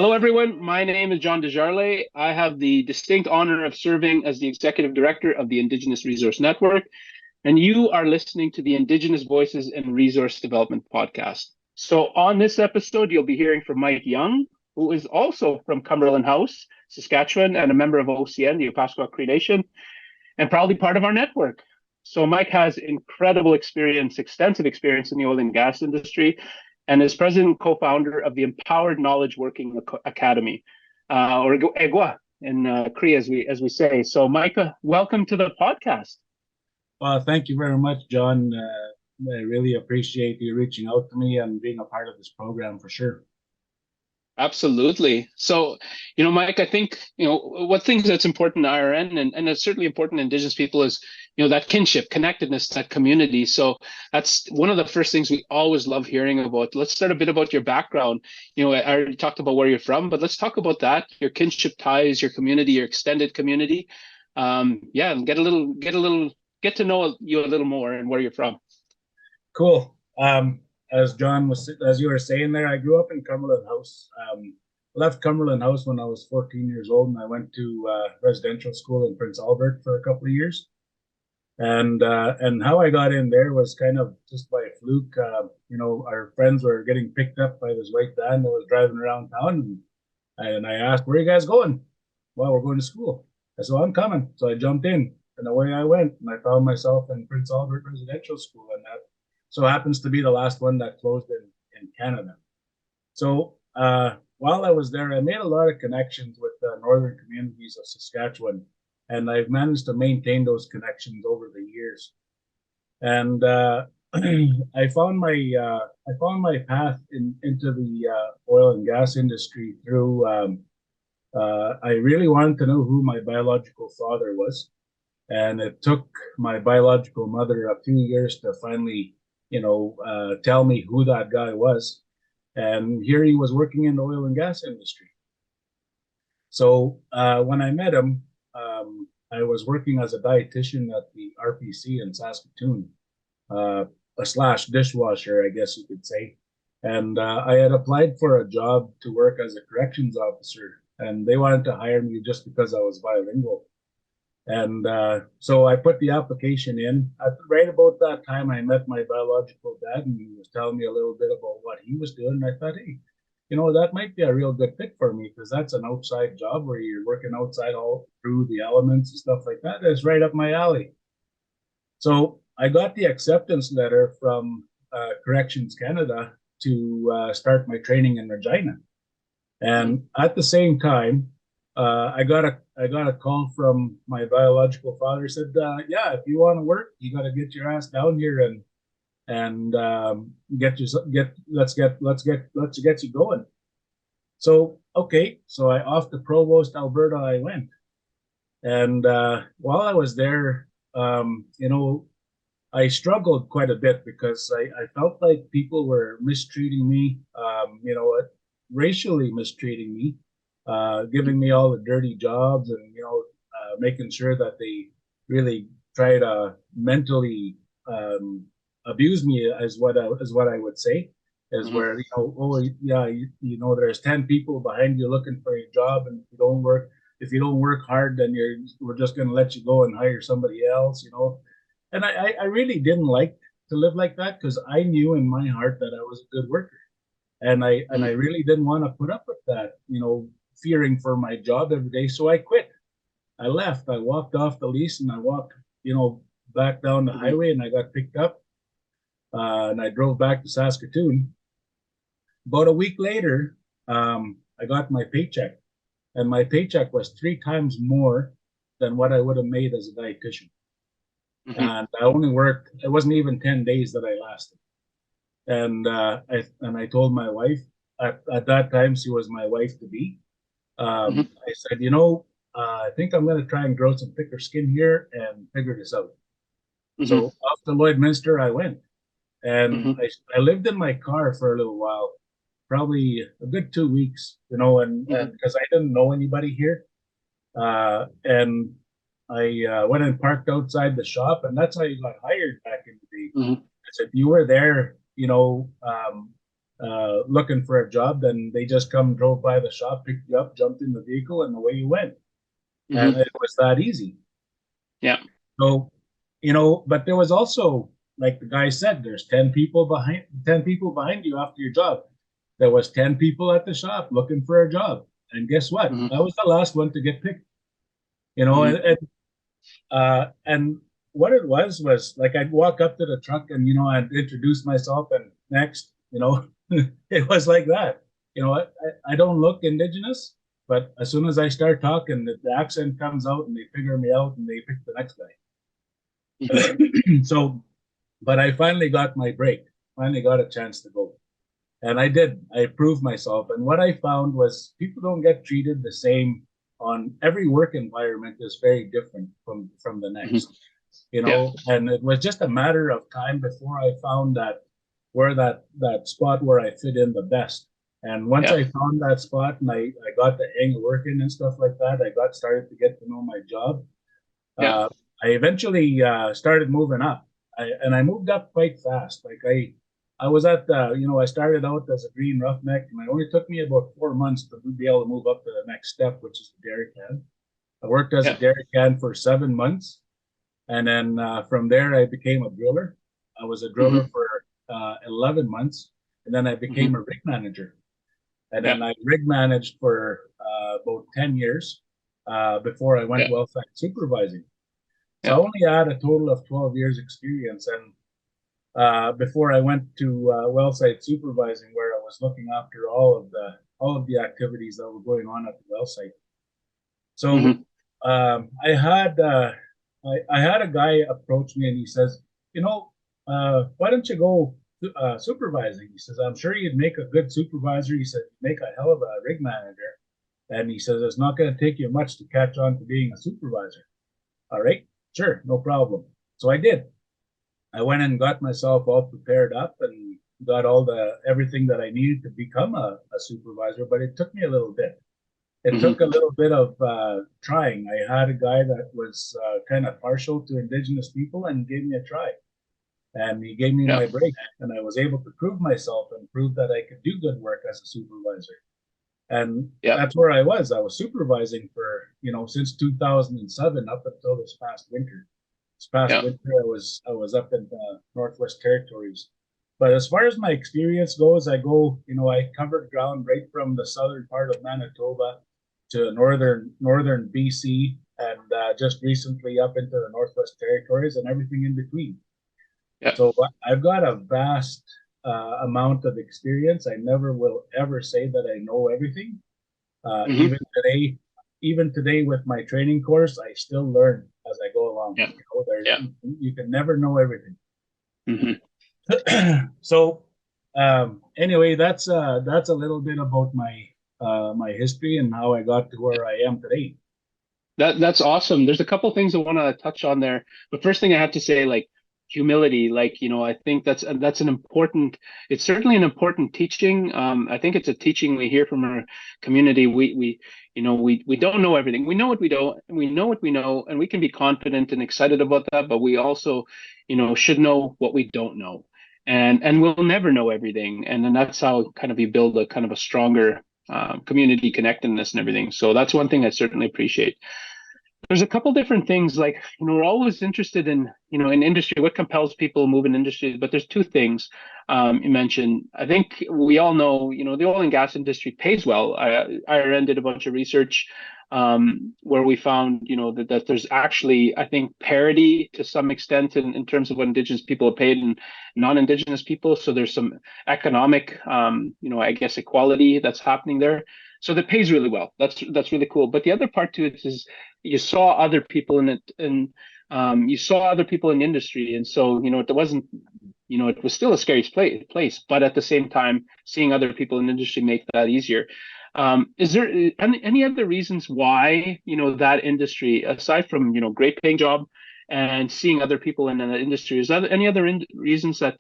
Hello, everyone. My name is John Desjarlais. I have the distinct honor of serving as the Executive Director of the Indigenous Resource Network, and you are listening to the Indigenous Voices and Resource Development Podcast. So, on this episode, you'll be hearing from Mike Young, who is also from Cumberland House, Saskatchewan, and a member of OCN, the Opaskwak Cree Nation, and proudly part of our network. So, Mike has incredible experience, extensive experience in the oil and gas industry, and is president and co-founder of the Empowered Knowledge Working Academy, or EGWA in Cree, as we say. So, Micah, welcome to the podcast. Well, thank you very much, John. I really appreciate you reaching out to me and being a part of this program for sure. Absolutely. So, Mike, I think, what things that's important to our end, and it's certainly important to Indigenous people is, that kinship, connectedness, that community. So that's one of the first things we always love hearing about. Let's start a bit about your background. I already talked about where you're from, but let's talk about that, your kinship ties, your community, your extended community. And get to know you a little more and where you're from. Cool. As you were saying there, I grew up in Cumberland House. Left Cumberland House when I was 14 years old, and I went to residential school in Prince Albert for a couple of years. And how I got in there was kind of just by a fluke. Our friends were getting picked up by this white van that was driving around town, and I asked, "Where are you guys going?" "Well, we're going to school." I said, "I'm coming." So I jumped in, and away I went, and I found myself in Prince Albert Residential School, and that so happens to be the last one that closed in Canada. So while I was there, I made a lot of connections with the northern communities of Saskatchewan, and I've managed to maintain those connections over the years. And I found my path into the oil and gas industry through. I really wanted to know who my biological father was, and it took my biological mother a few years to finally tell me who that guy was. And here he was working in the oil and gas industry. So when I met him, I was working as a dietitian at the RPC in Saskatoon, a slash dishwasher, I guess you could say. And I had applied for a job to work as a corrections officer, and they wanted to hire me just because I was bilingual. And so I put the application in. Right about that time, I met my biological dad, and he was telling me a little bit about what he was doing. And I thought, hey, that might be a real good fit for me, because that's an outside job where you're working outside all through the elements and stuff like that. That's right up my alley. So I got the acceptance letter from Corrections Canada to start my training in Regina. And at the same time, I got a call from my biological father. He said, "Yeah, if you want to work, you got to get your ass down here and let's get you going." So okay, so off to Provost, Alberta, I went, and while I was there, I struggled quite a bit because I felt like people were mistreating me, racially mistreating me. Giving me all the dirty jobs, and making sure that they really try to mentally abuse me, as what I would say, is mm-hmm. Where oh yeah, there's 10 people behind you looking for a job, and if you don't work hard, then we're just going to let you go and hire somebody else, And I really didn't like to live like that, because I knew in my heart that I was a good worker, and I really didn't want to put up with that, fearing for my job every day. So I quit. I left. I walked off the lease, and I walked, back down the highway, and I got picked up, and I drove back to Saskatoon. About a week later, I got my paycheck, and my paycheck was 3 times more than what I would have made as a dietitian. Mm-hmm. And I only worked. It wasn't even 10 days that I lasted. And I told my wife at that time, she was my wife to be. Mm-hmm. I said, I think I'm going to try and grow some thicker skin here and figure this out. Mm-hmm. So off to Lloydminster I went, and mm-hmm. I lived in my car for a little while, probably a good 2 weeks, and because I didn't know anybody here, and I went and parked outside the shop, and that's how you got hired back in the day. Mm-hmm. I said, "You were there, looking for a job, then they just drove by the shop, picked you up, jumped in the vehicle, and away you went. And it was that easy. Yeah. So, but there was also, like the guy said, there's 10 people behind you after your job. There was 10 people at the shop looking for a job. And guess what? I was the last one to get picked. And what it was like I'd walk up to the truck and I'd introduce myself and next, it was like that. I don't look Indigenous, but as soon as I start talking, the accent comes out and they figure me out and they pick the next guy. So, but I finally got my break, finally got a chance to go. And I did. I proved myself. And what I found was people don't get treated the same on every work environment is very different from the next. And it was just a matter of time before I found that spot where I fit in the best. And once I found that spot and I got the hang of working and stuff like that, I started to get to know my job. I eventually started moving up. I moved up quite fast. Like I was at I started out as a green roughneck, and it only took me about 4 months to be able to move up to the next step, which is the dairy can. I worked as a dairy can for 7 months, and then from there I became a driller. I was a driller for 11 months, and then I became a rig manager. And then I rig managed for about 10 years before I went wellsite supervising. So I only had a total of 12 years experience. And before I went to wellsite supervising, where I was looking after all of the activities that were going on at the wellsite. So I had a guy approach me and he says, why don't you go supervising? He says, I'm sure you'd make a good supervisor. He said, you'd make a hell of a rig manager. And he says, it's not going to take you much to catch on to being a supervisor. All right, sure, no problem. So I did. I went and got myself all prepared up and got everything that I needed to become a supervisor, but it took me a little bit. It took a little bit of trying. I had a guy that was kind of partial to Indigenous people and gave me a try. And he gave me my break, and I was able to prove myself and prove that I could do good work as a supervisor. And that's where I was. I was supervising for, since 2007 up until this past winter. This past winter, I was up in the Northwest Territories. But as far as my experience goes, I covered ground right from the southern part of Manitoba to northern BC, and just recently up into the Northwest Territories and everything in between. So I've got a vast amount of experience. I never will ever say that I know everything. Even today with my training course, I still learn as I go along. You can never know everything. So anyway, that's a little bit about my history and how I got to where I am today. That's awesome. There's a couple things I want to touch on there. But first thing I have to say, like, humility, I think that's it's certainly an important teaching. I think it's a teaching we hear from our community. We don't know everything. We know what we don't, and we know what we know, and we can be confident and excited about that, but we also should know what we don't know, and we'll never know everything. And then that's how kind of you build a kind of a stronger community connectedness and everything. So that's one thing I certainly appreciate. There's a couple different things, like, we're always interested in industry, what compels people to move in industry. But there's two things you mentioned. I think we all know, the oil and gas industry pays well. I ran did a bunch of research where we found, that there's actually, I think, parity to some extent in terms of what Indigenous people are paid and non-Indigenous people. So there's some economic, I guess, equality that's happening there. So that pays really well. That's really cool. But the other part to it is you saw other people in it, and you saw other people in the industry, and so it wasn't, it was still a scary place. But at the same time, seeing other people in the industry make that easier. Is there any other reasons why that industry, aside from great paying job and seeing other people in the industry, is there any other reasons that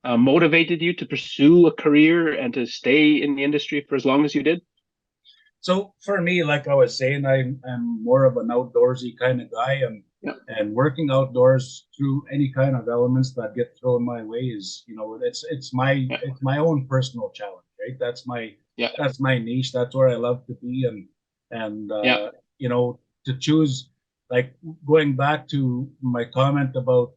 motivated you to pursue a career and to stay in the industry for as long as you did? So for me, like I was saying, I'm more of an outdoorsy kind of guy. And And working outdoors through any kind of elements that get thrown my way is, it's my own personal challenge, right? That's my niche. That's where I love to be. And to choose, like, going back to my comment about,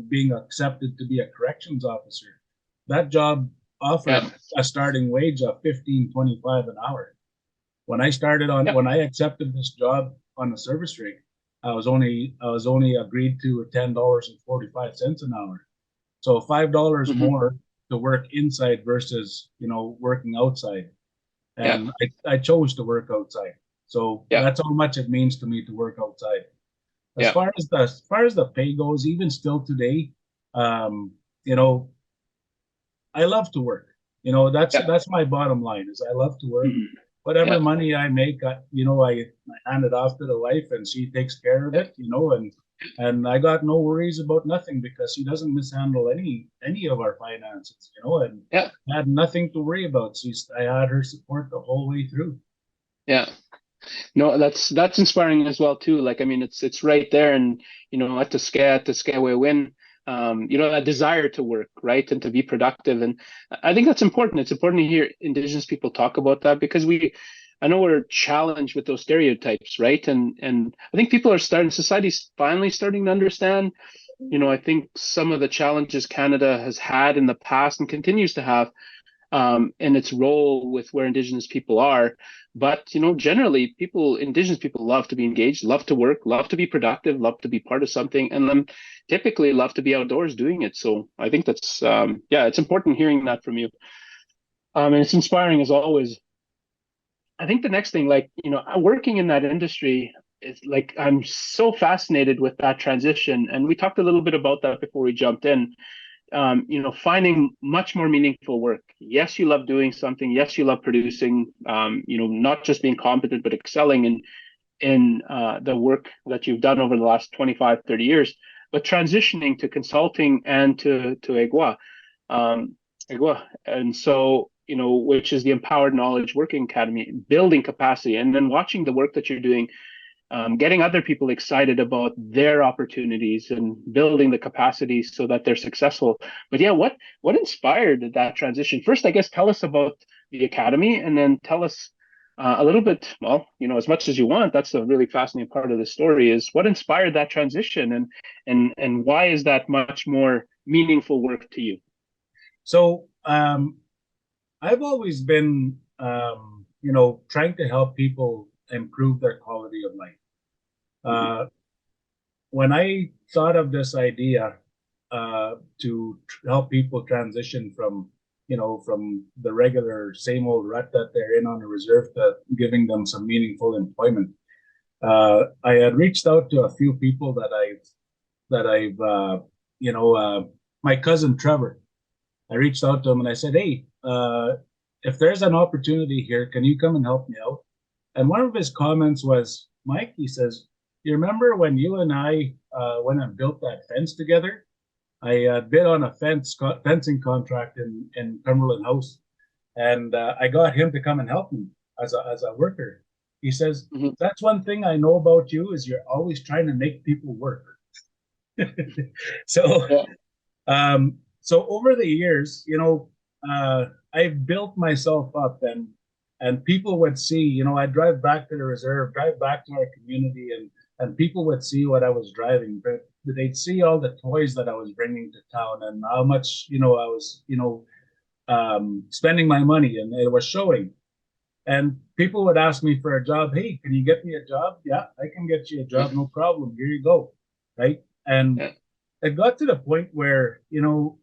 being accepted to be a corrections officer, that job offered a starting wage of $15.25 an hour. When I accepted this job on the service rig, I was only agreed to $10.45 an hour. So $5 more to work inside versus, working outside. And I chose to work outside. So that's how much it means to me to work outside. As far as the pay goes, even still today, I love to work. That's my bottom line, is I love to work. Whatever money I make, I hand it off to the wife and she takes care of it, and I got no worries about nothing because she doesn't mishandle any of our finances, and I had nothing to worry about. I had her support the whole way through. Yeah. No, that's inspiring as well too. Like, I mean, it's right there, and at the scale we win. That desire to work, right, and to be productive. And I think that's important. It's important to hear Indigenous people talk about that, because I know we're challenged with those stereotypes, right? And I think society's finally starting to understand. I think some of the challenges Canada has had in the past and continues to have, in its role with where Indigenous people are. But, generally Indigenous people love to be engaged, love to work, love to be productive, love to be part of something, and then typically love to be outdoors doing it. So I think that's, it's important hearing that from you. And it's inspiring as always. I think the next thing, working in that industry, is like, I'm so fascinated with that transition. And we talked a little bit about that before we jumped in. Finding much more meaningful work. Yes, you love doing something. Yes, you love producing, not just being competent, but excelling in the work that you've done over the last 25, 30 years, but transitioning to consulting and to EGWA. And so, which is the Empowered Knowledge Working Academy, building capacity, and then watching the work that you're doing, getting other people excited about their opportunities and building the capacity so that they're successful. But what inspired that transition? First, I guess, tell us about the academy, and then tell us a little bit, as much as you want. That's a really fascinating part of the story, is what inspired that transition, and why is that much more meaningful work to you? So I've always been, trying to help people improve their quality of life. When I thought of this idea to help people transition from the regular same old rut that they're in on a reserve to giving them some meaningful employment, I had reached out to a few people that I've my cousin Trevor. I reached out to him and I said, hey, if there's an opportunity here, can you come and help me out? And one of his comments was, Mike, he says, you remember when you and I went and built that fence together? I bid on a fencing contract in Cumberland House, and I got him to come and help me as a worker. He says, that's one thing I know about you, is you're always trying to make people work. So over the years, I've built myself up, and people would see, I'd drive back to the reserve, drive back to our community, and people would see what I was driving, but they'd see all the toys that I was bringing to town and how much, I was, spending my money, and it was showing. And people would ask me for a job. Hey, can you get me a job? Yeah, I can get you a job. No problem. Here you go. Right. And it got to the point where,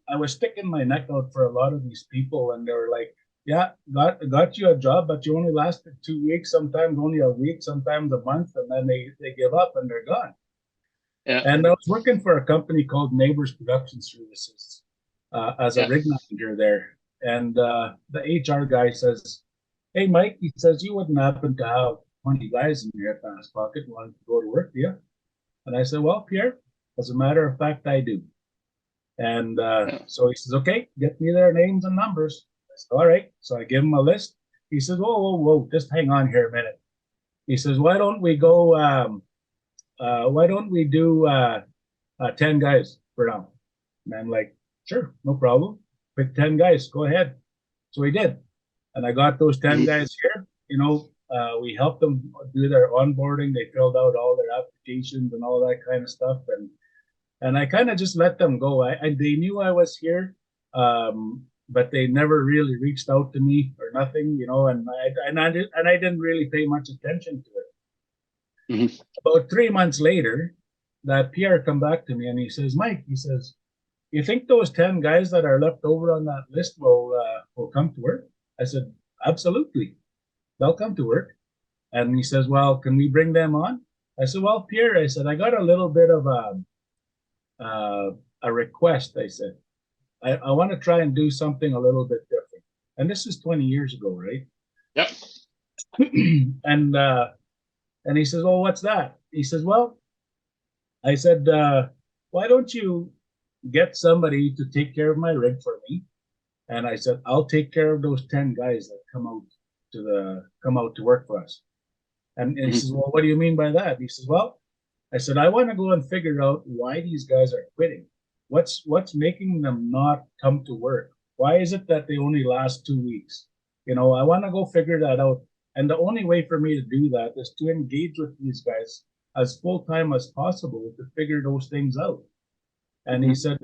I was sticking my neck out for a lot of these people, and they were like, yeah, got you a job, but you only lasted 2 weeks, sometimes only a week, sometimes a month, and then they give up and they're gone. Yeah. And I was working for a company called Neighbors Production Services as a rig manager there. And the HR guy says, hey, Mike, he says, you wouldn't happen to have 20 guys in your pants pocket wanting to go to work, do you? And I said, well, Pierre, as a matter of fact, I do. And so he says, okay, get me their names and numbers. I said, all right. So I give him a list. He says, whoa, just hang on here a minute. He says, why don't we go why don't we do 10 guys for now? And I'm like, sure, no problem. Pick 10 guys, go ahead. So we did. And I got those 10 guys here. We helped them do their onboarding. They filled out all their applications and all that kind of stuff. And I kind of just let them go. They knew I was here, but they never really reached out to me or nothing, and I didn't really pay much attention to it. Mm-hmm. About 3 months later, that PR come back to me and he says, Mike, he says, you think those 10 guys that are left over on that list will come to work? I said, absolutely. They'll come to work. And he says, well, can we bring them on? I said, well, Pierre, I said, I got a little bit of a request. I said, I want to try and do something a little bit different. And this is 20 years ago, right? Yep. And he says, oh, what's that? He says, well, I said, why don't you get somebody to take care of my rig for me? And I said, I'll take care of those 10 guys that come out to work for us. And he says, well, what do you mean by that? He says, well, I said, I want to go and figure out why these guys are quitting. What's making them not come to work? Why is it that they only last 2 weeks? I want to go figure that out. And the only way for me to do that is to engage with these guys as full-time as possible to figure those things out. And he said,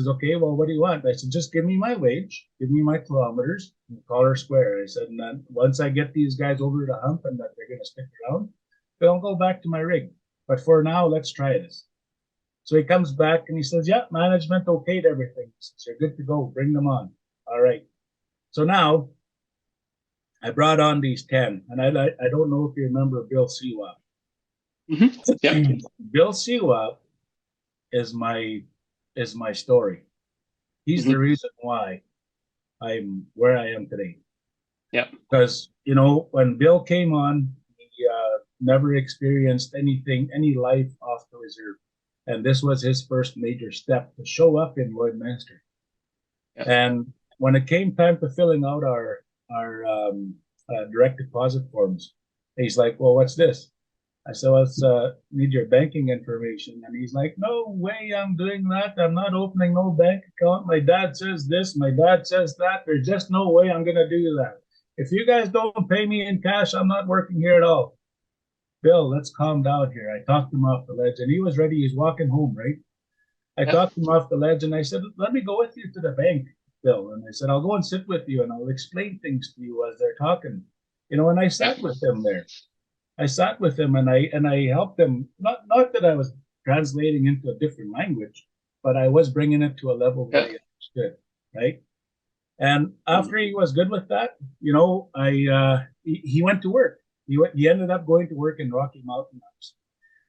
okay, well, what do you want? I said, just give me my wage, give me my kilometers, $1 square. I said, and then once I get these guys over the hump and that they're going to stick around, then I'll go back to my rig. But for now, let's try this. So he comes back and he says, yeah, management okayed everything. He says, you're good to go. Bring them on. All right. So now I brought on these 10. And I don't know if you remember Bill Siwa. Mm-hmm. Yeah. Bill Siwa is my story. He's the reason why I'm where I am today. Yeah. Because, when Bill came on, he never experienced any life off the reserve. And this was his first major step to show up in Lloydminster. Yeah. And when it came time to filling out our direct deposit forms, he's like, well, what's this? I said, let's need your banking information. And he's like, no way I'm doing that. I'm not opening no bank account. My dad says this, my dad says that. There's just no way I'm going to do that. If you guys don't pay me in cash, I'm not working here at all. Bill, let's calm down here. I talked him off the ledge and he was ready. He's walking home, right? I talked him off the ledge and I said, let me go with you to the bank, Bill. And I said, I'll go and sit with you and I'll explain things to you as they're talking. And I sat with them there. I sat with him and I helped him. Not that I was translating into a different language, but I was bringing it to a level where he understood, right? And after he was good with that, he went to work. He ended up going to work in Rocky Mountain House.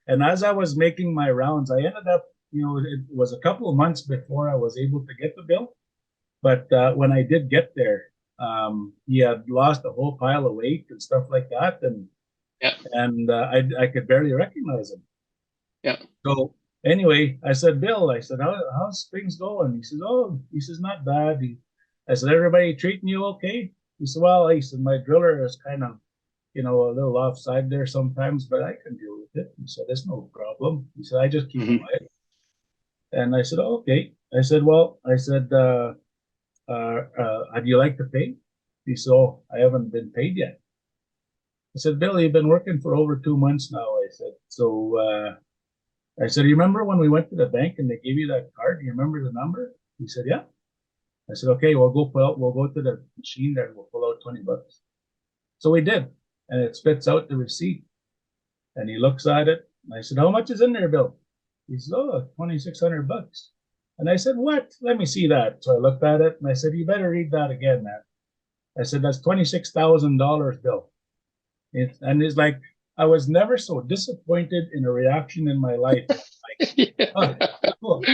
And as I was making my rounds, I ended up, it was a couple of months before I was able to get the bill. But when I did get there, he had lost a whole pile of weight and stuff like that. And I could barely recognize him. Yeah. So anyway, I said, Bill, I said, how's things going? He says, not bad. I said, everybody treating you okay? He said, well, my driller is kind of, a little offside there sometimes, but I can deal with it. He said, there's no problem. He said, I just keep quiet. And I said, okay. I said, have you like to pay? He said, oh, I haven't been paid yet. I said, Bill, you've been working for over 2 months now. I said, you remember when we went to the bank and they gave you that card? You remember the number? He said, yeah. I said, okay, we'll go to the machine there and we'll pull out $20. So we did. And it spits out the receipt. And he looks at it. And I said, how much is in there, Bill? He said, oh, $2,600. And I said, what? Let me see that. So I looked at it and I said, you better read that again, man. I said, that's $26,000, Bill. And it's like, I was never so disappointed in a reaction in my life. Like, oh, cool.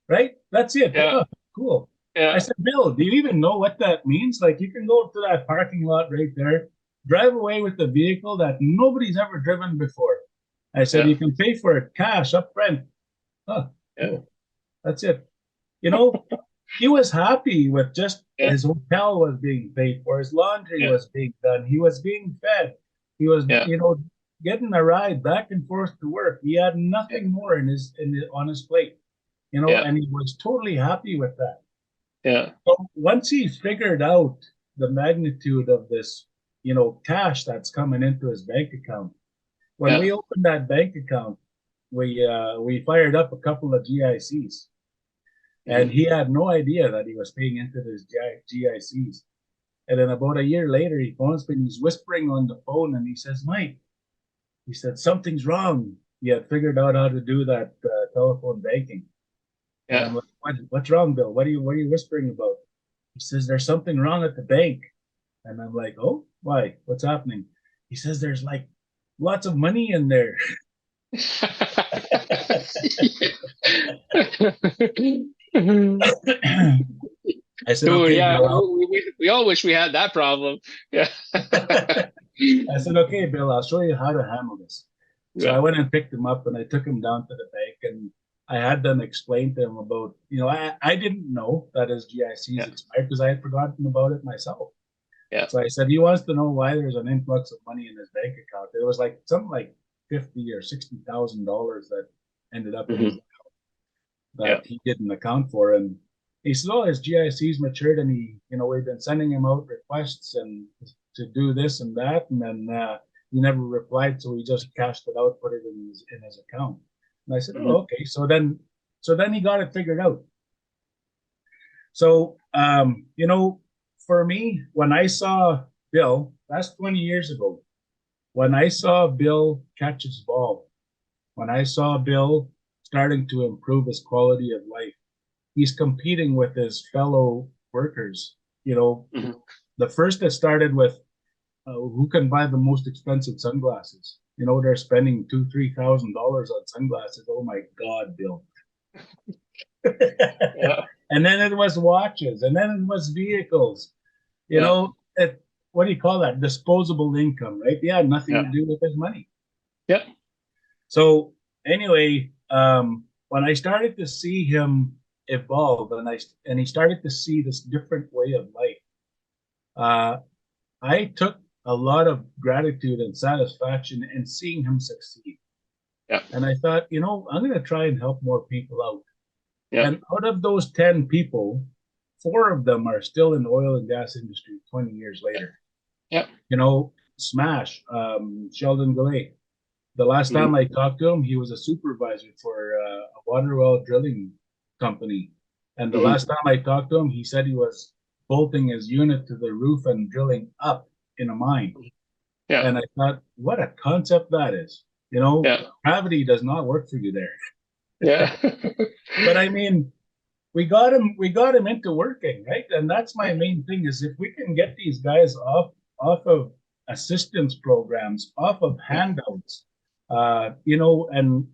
Right? That's it. Yeah. Oh, cool. Yeah. I said, Bill, do you even know what that means? Like, you can go to that parking lot right there, drive away with a vehicle that nobody's ever driven before. I said, you can pay for it cash up front. Oh, cool. That's it. He was happy with just his hotel was being paid for, his laundry was being done, he was being fed, he was, getting a ride back and forth to work. He had nothing more on his plate, Yeah. and he was totally happy with that. Yeah. So once he figured out the magnitude of this, cash that's coming into his bank account, when we opened that bank account, we fired up a couple of GICs, and he had no idea that he was paying into his GICs. And then about a year later, he phones me and he's whispering on the phone and he says, "Mike," he said, "something's wrong." He had figured out how to do that telephone banking. And I'm like, what's wrong, Bill? What are you whispering about? He says, "There's something wrong at the bank." And I'm like, "Oh, why? What's happening?" He says, "There's like lots of money in there." I said, Dude, "Okay, yeah, Bill." we all wish we had that problem. Yeah. I said, "Okay, Bill, I'll show you how to handle this." So Yeah. I went and picked him up and I took him down to the bank and I had them explain to him about, I didn't know that his GICs expired because I had forgotten about it myself. Yeah. So I said, he wants to know why there's an influx of money in his bank account. It was like something like $50,000 or $60,000 that ended up in his account that he didn't account for. And he said, "Oh, his GICs matured and we've been sending him out requests and to do this and that. And then he never replied. So he just cashed it out, put it in his account." And I said, "Oh, okay." So then he got it figured out. So, for me, when I saw Bill, that's 20 years ago, when I saw Bill catch his ball, when I saw Bill starting to improve his quality of life, he's competing with his fellow workers. The first that started with who can buy the most expensive sunglasses. They're spending $2,000-3,000 on sunglasses. Oh my God, Bill. And then it was watches, and then it was vehicles. What do you call that? Disposable income, right? Yeah, nothing to do with his money. Yep. So anyway, when I started to see him evolve, and he started to see this different way of life, I took a lot of gratitude and satisfaction in seeing him succeed. Yeah. And I thought, I'm going to try and help more people out. Yeah. And out of those 10 people, 4 of them are still in the oil and gas industry 20 years later. Yeah. Smash, Sheldon Goulet. The last time I talked to him, he was a supervisor for a water well drilling company. And the last time I talked to him, he said he was bolting his unit to the roof and drilling up in a mine. Yeah. And I thought, what a concept that is. Gravity does not work for you there. Yeah. But I mean, we got him into working, right? And that's my main thing is if we can get these guys off of assistance programs, off of handouts, and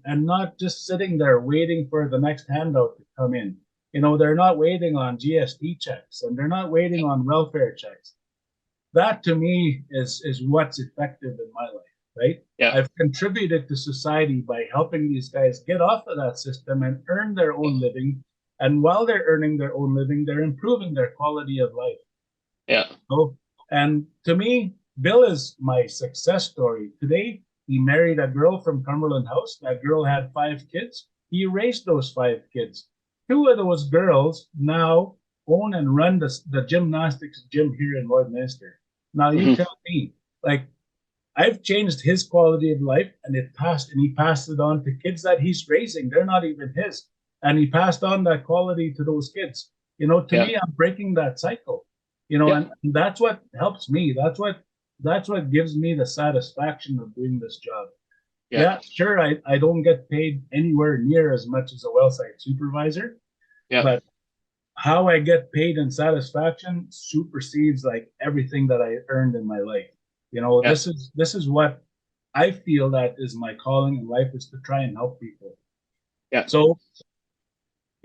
not just sitting there waiting for the next handout to come in. They're not waiting on GST checks and they're not waiting on welfare checks. That to me is what's effective in my life, right? Yeah. I've contributed to society by helping these guys get off of that system and earn their own living. And while they're earning their own living, they're improving their quality of life. Yeah. And to me, Bill is my success story. Today, he married a girl from Cumberland House. That girl had 5 kids. He raised those 5 kids. 2 of those girls now own and run the gymnastics gym here in Lloydminster. Now you tell me, I've changed his quality of life, and he passed it on to kids that he's raising. They're not even his, and he passed on that quality to those kids. To me, I'm breaking that cycle. And that's what helps me. That's what gives me the satisfaction of doing this job. Yeah, sure, I don't get paid anywhere near as much as a wellsite supervisor. Yeah. But how I get paid in satisfaction supersedes everything that I earned in my life. This is what I feel that is my calling in life, is to try and help people. Yeah. So,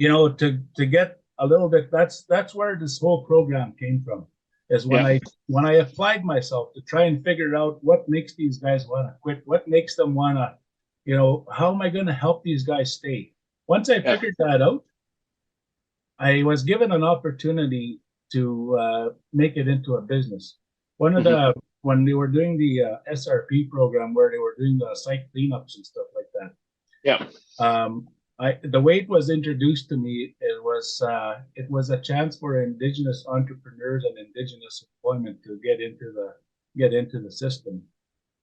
to get a little bit, that's where this whole program came from. Is when I applied myself to try and figure out what makes these guys want to quit, what makes them want to, how am I going to help these guys stay? Once I figured that out, I was given an opportunity to make it into a business. One of when they were doing the SRP program where they were doing the site cleanups and stuff like that. Yeah. The way it was introduced to me, it was a chance for Indigenous entrepreneurs and Indigenous employment to get into the system.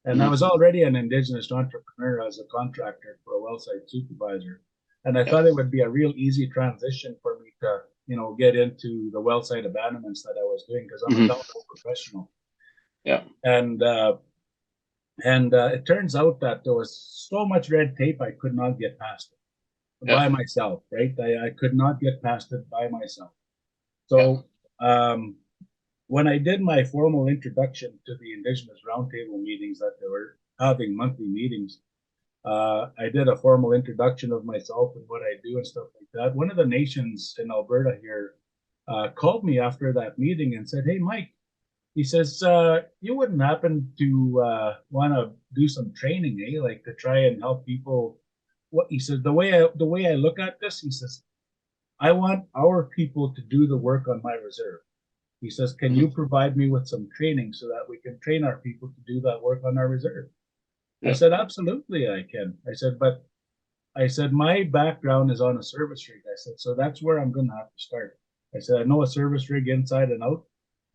And I was already an Indigenous entrepreneur as a contractor for a wellsite supervisor. And I thought it would be a real easy transition for me to, get into the wellsite abandonments that I was doing because I'm a downhole professional. Yeah. And it turns out that there was so much red tape I could not get past it by myself, right? I could not get past it by myself. So when I did my formal introduction to the Indigenous Roundtable meetings that they were having monthly meetings, I did a formal introduction of myself and what I do and stuff like that. One of the nations in Alberta here called me after that meeting and said, "Hey, Mike," he says, "you wouldn't happen to want to do some training, like to try and help people?" What he said, the way I look at this, he says, "I want our people to do the work on my reserve." He says, "Can you provide me with some training so that we can train our people to do that work on our reserve?" I said, "Absolutely, I can." I said, "My background is on a service rig." I said, "So that's where I'm going to have to start." I said, "I know a service rig inside and out."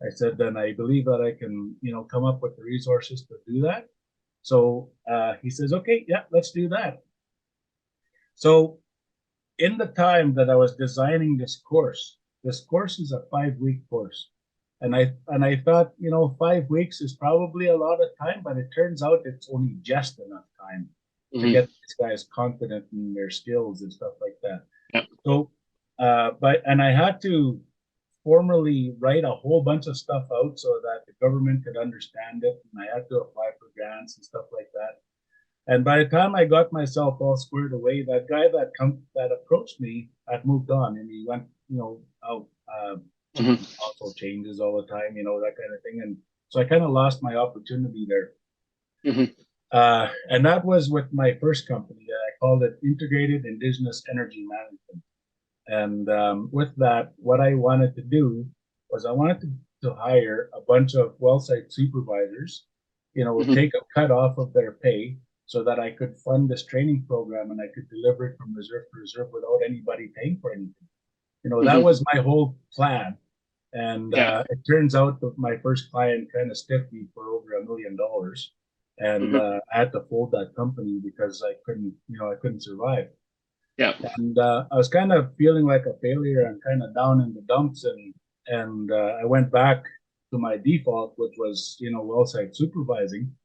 I said, "Then I believe that I can, come up with the resources to do that." So he says, "Okay, yeah, let's do that." So in the time that I was designing this course is a 5-week course. And I thought, 5 weeks is probably a lot of time, but it turns out it's only just enough time to get these guys confident in their skills and stuff like that. Yeah. So, and I had to formally write a whole bunch of stuff out so that the government could understand it. And I had to apply for grants and stuff like that. And by the time I got myself all squared away, that guy that approached me had moved on, and he went, out. Also changes all the time, that kind of thing. And so I kind of lost my opportunity there. And that was with my first company. I called it Integrated Indigenous Energy Management. And with that, what I wanted to do was I wanted to hire a bunch of wellsite supervisors, take a cut off of their pay so that I could fund this training program and I could deliver it from reserve to reserve without anybody paying for anything. That was my whole plan. And it turns out that my first client kind of stiffed me for over $1 million. And I had to fold that company because I couldn't survive. Yeah. And I was kind of feeling like a failure and kind of down in the dumps. And I went back to my default, which was, wellsite supervising.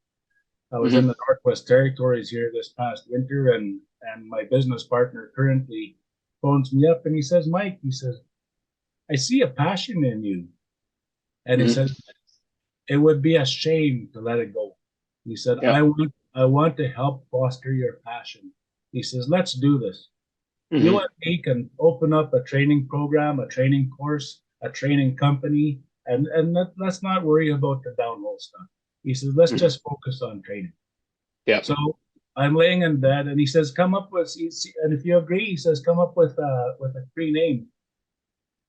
I was in the Northwest Territories here this past winter, and my business partner currently phones me up and he says, "Mike," he says, "I see a passion in you." And he says, "It would be a shame to let it go." He said, I want to help foster your passion." He says, "Let's do this. You and me can open up a training program, a training course, a training company, and let's not worry about the downhole stuff." He says, "Let's just focus on training." Yeah. So I'm laying in bed, and he says, "Come up with," and if you agree, he says, "Come up with a Cree name."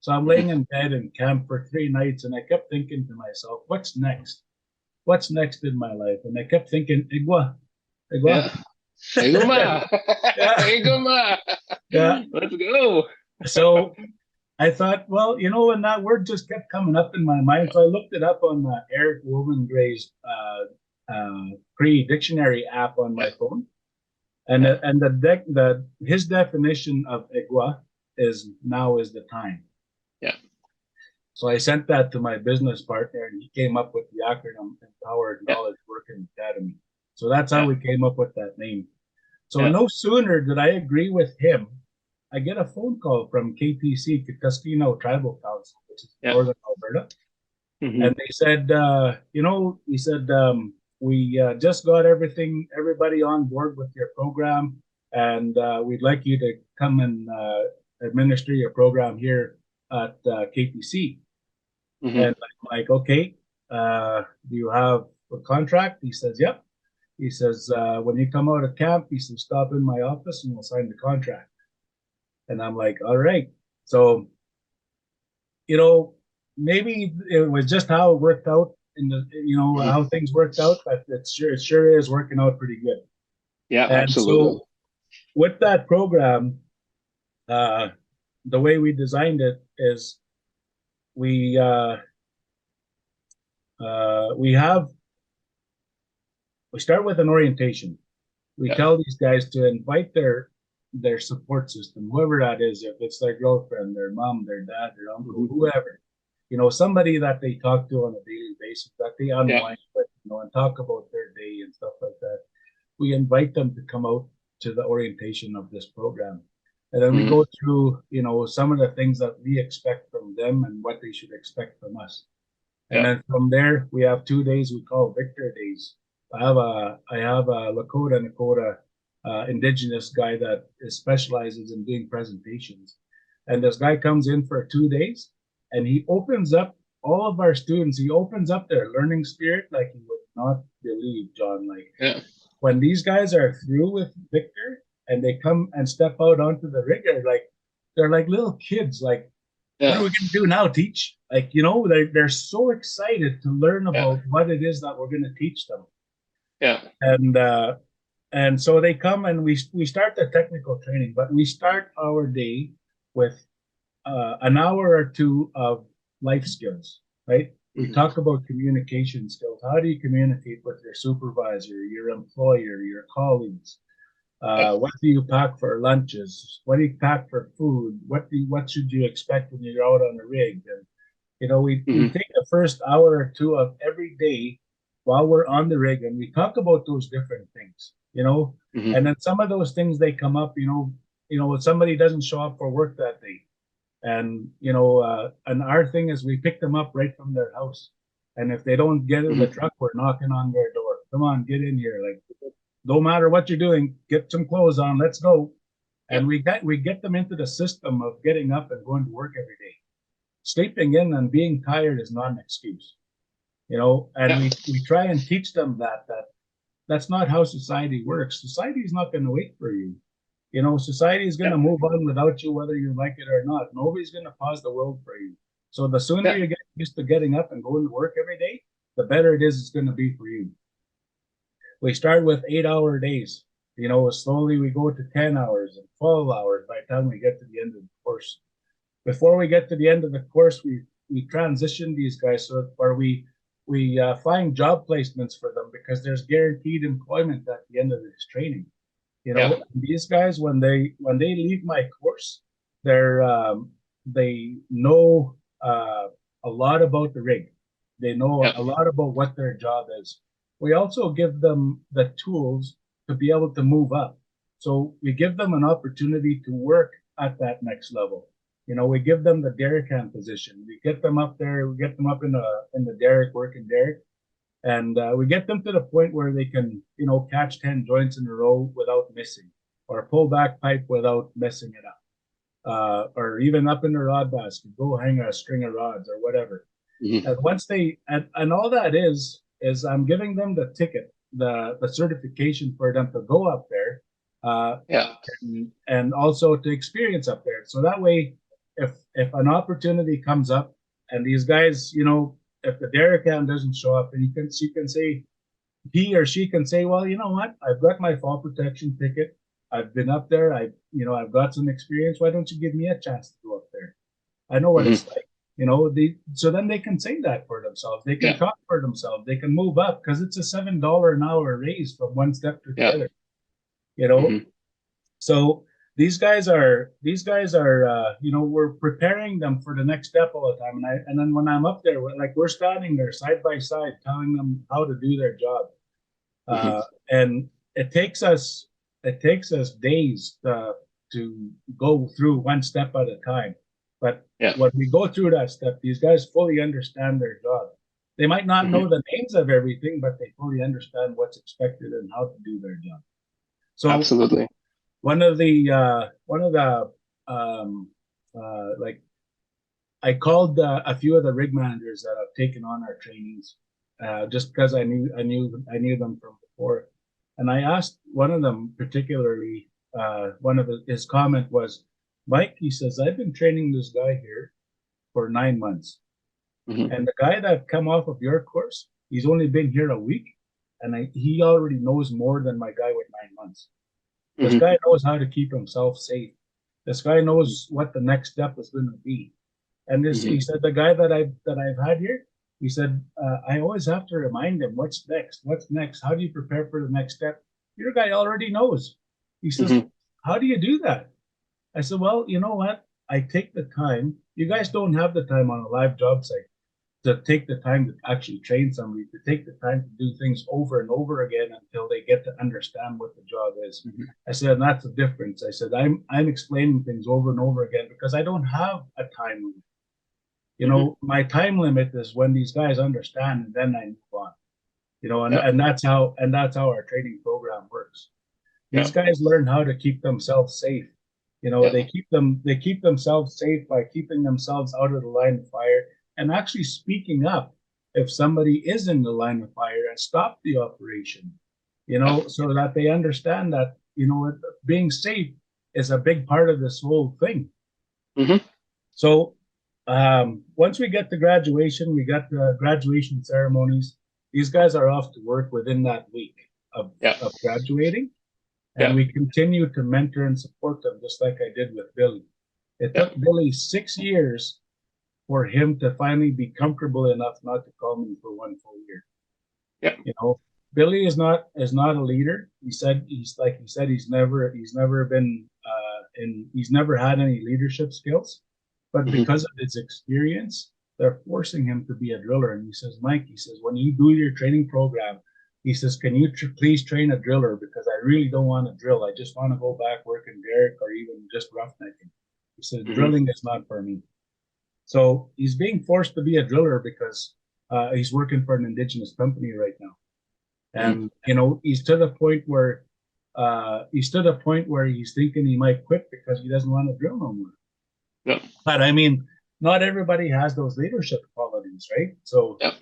So I'm laying in bed in camp for 3 nights, and I kept thinking to myself, "What's next? What's next in my life?" And I kept thinking, Igwa. Yeah. Iguma. Yeah. Iguma. Yeah. Let's go. So I thought, well, and that word just kept coming up in my mind. So I looked it up on Eric Wovengray's Cree dictionary app on my phone. And his definition of Igwa is "now is the time." Yeah. So I sent that to my business partner, and he came up with the acronym Empowered Knowledge Working Academy. So that's how we came up with that name. So no sooner did I agree with him, I get a phone call from KTC, Kituskino Tribal Council, which is Northern Alberta. And they said, he said, "We just got everybody on board with your program, and we'd like you to come and administer your program here at KTC." And I'm like, "Okay, do you have a contract?" He says, "Yep." He says, "When you come out of camp," he says, "stop in my office and we'll sign the contract." And I'm like, "All right." So, maybe it was just how it worked out in the how things worked out, but it sure is working out pretty good. Yeah, And absolutely. so with that program, the way we designed it is we start with an orientation. We tell these guys to invite their support system, whoever that is, if it's their girlfriend, their mom, their dad, their uncle, whoever, somebody that they talk to on a daily basis, that they unwind with, and talk about their day and stuff like that. We invite them to come out to the orientation of this program. And then we go through, some of the things that we expect from them and what they should expect from us. And then from there, we have 2 days we call Victor Days. I have a Lakota Nakota Indigenous guy that specializes in doing presentations. And this guy comes in for 2 days and he opens up all of our students. He opens up their learning spirit like you would not believe, John. Like when these guys are through with Victor and they come and step out onto the rig, they're like little kids. Like, what are we going to do now? Teach? Like, they're so excited to learn about what it is that we're going to teach them. And so they come and we start the technical training, but we start our day with an hour or two of life skills, right? We talk about communication skills. How do you communicate with your supervisor, your employer, your colleagues? What do you pack for lunches? What do you pack for food? What should you expect when you're out on a rig? And we take the first hour or two of every day while we're on the rig, and we talk about those different things. And then some of those things they come up. When somebody doesn't show up for work that day, and and our thing is we pick them up right from their house, and if they don't get in the truck, we're knocking on their door. Come on, get in here. Like, no matter what you're doing, get some clothes on. Let's go. And we get them into the system of getting up and going to work every day. Sleeping in and being tired is not an excuse, and we try and teach them that's not how society works. Society is not going to wait for you. Society is going to move on without you, whether you like it or not. Nobody's going to pause the world for you. So the sooner you get used to getting up and going to work every day, the better it is it's going to be for you. We start with 8-hour days. Slowly we go to 10 hours and 12 hours by the time we get to the end of the course. Before we get to the end of the course, we transition these guys where we find job placements for them, because there's guaranteed employment at the end of this training. These guys, when they leave my course, they know a lot about the rig. They know a lot about what their job is. We also give them the tools to be able to move up. So we give them an opportunity to work at that next level. We give them the derrick hand position. We get them up there. We get them up in the derrick, working derrick, and we get them to the point where they can, catch 10 joints in a row without missing, or pull back pipe without messing it up, or even up in the rod basket, go hang a string of rods or whatever. And once and all that is I'm giving them the ticket, the certification for them to go up there, and also to experience up there. So that way, if an opportunity comes up and these guys, if the derrick hand doesn't show up, and she can say, he or she can say, well, you know what, I've got my fall protection ticket. I've been up there. I've got some experience. Why don't you give me a chance to go up there? I know what it's like. So then they can say that for themselves. They can talk for themselves. They can move up, because it's a $7 an hour raise from one step to the other. So these guys are we're preparing them for the next step all the time. And then when I'm up there, we're standing there side by side telling them how to do their job. And it takes us days to go through one step at a time. But when we go through that step, these guys fully understand their job. They might not know the names of everything, but they fully understand what's expected and how to do their job. So absolutely. I called a few of the rig managers that have taken on our trainings, just because I knew them from before, and I asked one of them particularly. His comment was, Mike, he says, I've been training this guy here for 9 months. Mm-hmm. And the guy that come off of your course, he's only been here a week, and he already knows more than my guy with 9 months. This Mm-hmm. guy knows how to keep himself safe. This guy knows what the next step is going to be. And this, Mm-hmm. he said, the guy that I've had here, he said, I always have to remind him what's next. What's next? How do you prepare for the next step? Your guy already knows. He says, Mm-hmm. how do you do that? I said, well, you know what? I take the time. You guys don't have the time on a live job site to take the time to actually train somebody, to take the time to do things over and over again until they get to understand what the job is. Mm-hmm. I said, and that's the difference. I said, I'm explaining things over and over again because I don't have a time limit. You Mm-hmm. know, my time limit is when these guys understand, and then I move on. You know, and, Yeah. and that's how our training program works. Yeah. These guys learn how to keep themselves safe. You know, Yeah. they keep themselves safe by keeping themselves out of the line of fire and actually speaking up if somebody is in the line of fire and stop the operation. You Yeah. know, so that they understand that, you know, being safe is a big part of this whole thing. Mm-hmm. So once we get to graduation, we got the graduation ceremonies. These guys are off to work within that week of, Yeah. of graduating. And Yeah. we continue to mentor and support them, just like I did with Billy. It Yeah. took Billy 6 years for him to finally be comfortable enough not to call me for one full year. Yeah. You know, Billy is not a leader. He said he's never been he's never had any leadership skills, but Mm-hmm. because of his experience, they're forcing him to be a driller. And he says, Mike, he says, when you do your training program, he says, can you please train a driller? Because I really don't want to drill. I just want to go back working derrick or even just roughnecking. He says, Mm-hmm. drilling is not for me. So he's being forced to be a driller because he's working for an Indigenous company right now. And, you know, he's to the point where he's thinking he might quit because he doesn't want to drill no more. Yeah. But I mean, not everybody has those leadership qualities, right? So, Yeah.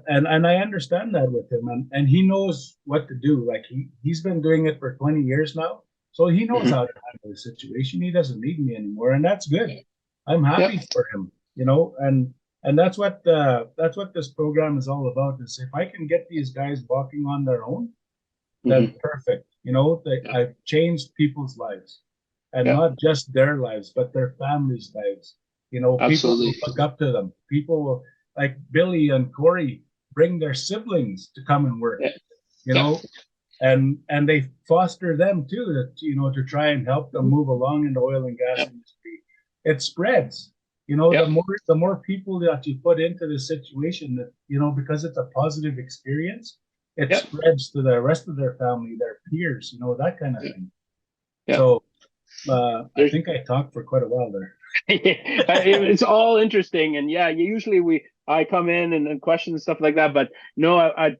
And I understand that with him, and he knows what to do. Like he's been doing it for 20 years now, so he knows Mm-hmm. how to handle the situation. He doesn't need me anymore, and that's good. I'm Yeah. happy for him, you know, and that's what this program is all about. Is if I can get these guys walking on their own, then Mm-hmm. perfect. You know, Yeah. I've changed people's lives, and Yeah. not just their lives, but their families' lives. You know, people will Absolutely. look up to them. People will, like Billy and Corey, bring their siblings to come and work. Yeah. You Yeah. know, and they foster them too, to try and help them move along in the oil and gas Yeah. industry. It spreads. You know, Yeah. the more people that you put into the situation, that, you know, because it's a positive experience, it Yeah. spreads to the rest of their family, their peers, you know, that kind of Yeah. thing. Yeah. So I There's think I talked for quite a while there. it's all interesting, and yeah, usually I come in and question stuff like that, but no, I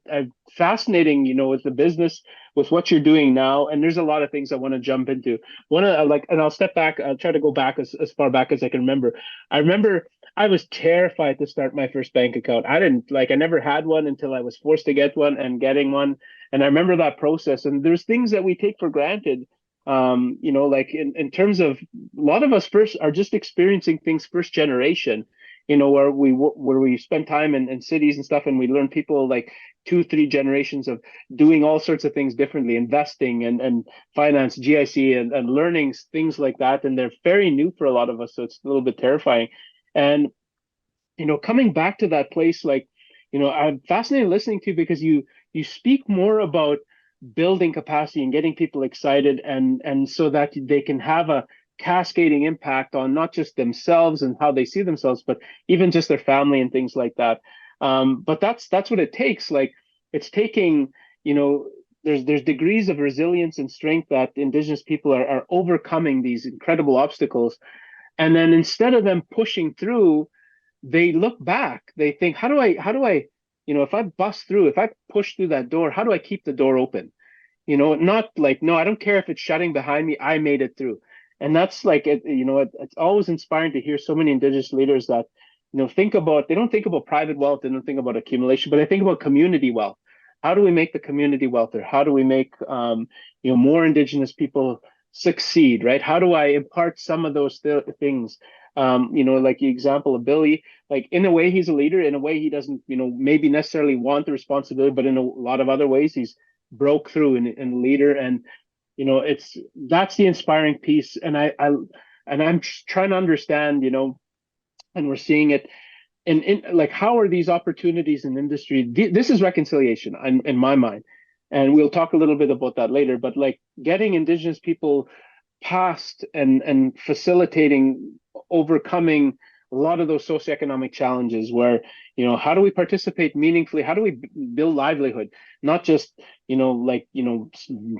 fascinating, you know, with the business, with what you're doing now, and there's a lot of things I want to jump into. One of like, and I'll step back, I'll try to go back as far back as I can remember. I remember I was terrified to start my first bank account. I never had one until I was forced to get one and getting one, and I remember that process. And there's things that we take for granted, you know, like in terms of a lot of us first are just experiencing things first generation, you know, where we spend time in cities and stuff, and we learn people like 2 3 generations of doing all sorts of things differently, investing and finance, GIC, and learning things like that, and they're very new for a lot of us, so it's a little bit terrifying. And you know, coming back to that place, like, you know, I'm fascinated listening to you because you speak more about building capacity and getting people excited, and so that they can have a cascading impact on not just themselves and how they see themselves, but even just their family and things like that. But that's what it takes. Like, it's taking, you know, there's degrees of resilience and strength that Indigenous people are overcoming these incredible obstacles, and then instead of them pushing through, they look back. They think, how do I, you know, if I bust through, if I push through that door, how do I keep the door open? You know, not like, no, I don't care if it's shutting behind me, I made it through. And that's like it, you know, it's always inspiring to hear so many Indigenous leaders that, you know, they don't think about private wealth, they don't think about accumulation, but they think about community wealth. How do we make the community wealthier? How do we make you know, more Indigenous people succeed, right? How do I impart some of those things? Like the example of Billy, like in a way he's a leader, in a way he doesn't, maybe necessarily want the responsibility, but in a lot of other ways he's broke through and a leader. And, that's the inspiring piece. And I'm trying to understand, and we're seeing it in like, how are these opportunities in industry? This is reconciliation in my mind, and we'll talk a little bit about that later. But like getting Indigenous people past and facilitating overcoming a lot of those socioeconomic challenges, where how do we participate meaningfully? How do we build livelihood, not just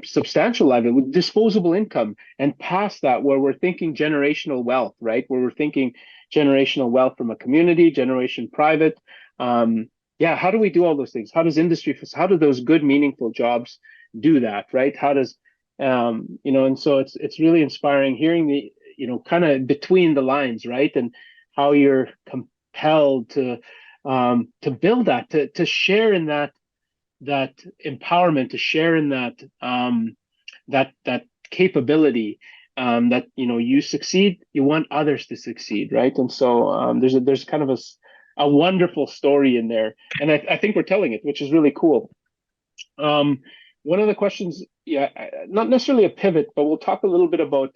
substantial livelihood, disposable income, and past that, where we're thinking generational wealth, right? Where we're thinking generational wealth from a community, generation private. Yeah, how do we do all those things? How does industry, how do those good, meaningful jobs do that, right? How does, and so it's really inspiring hearing the, kind of between the lines, right? And how you're compelled to build that, to share in that empowerment, to share in that that capability, that you succeed, you want others to succeed, right? And so there's kind of a wonderful story in there, and I think we're telling it, which is really cool. One of the questions, yeah, not necessarily a pivot, but we'll talk a little bit about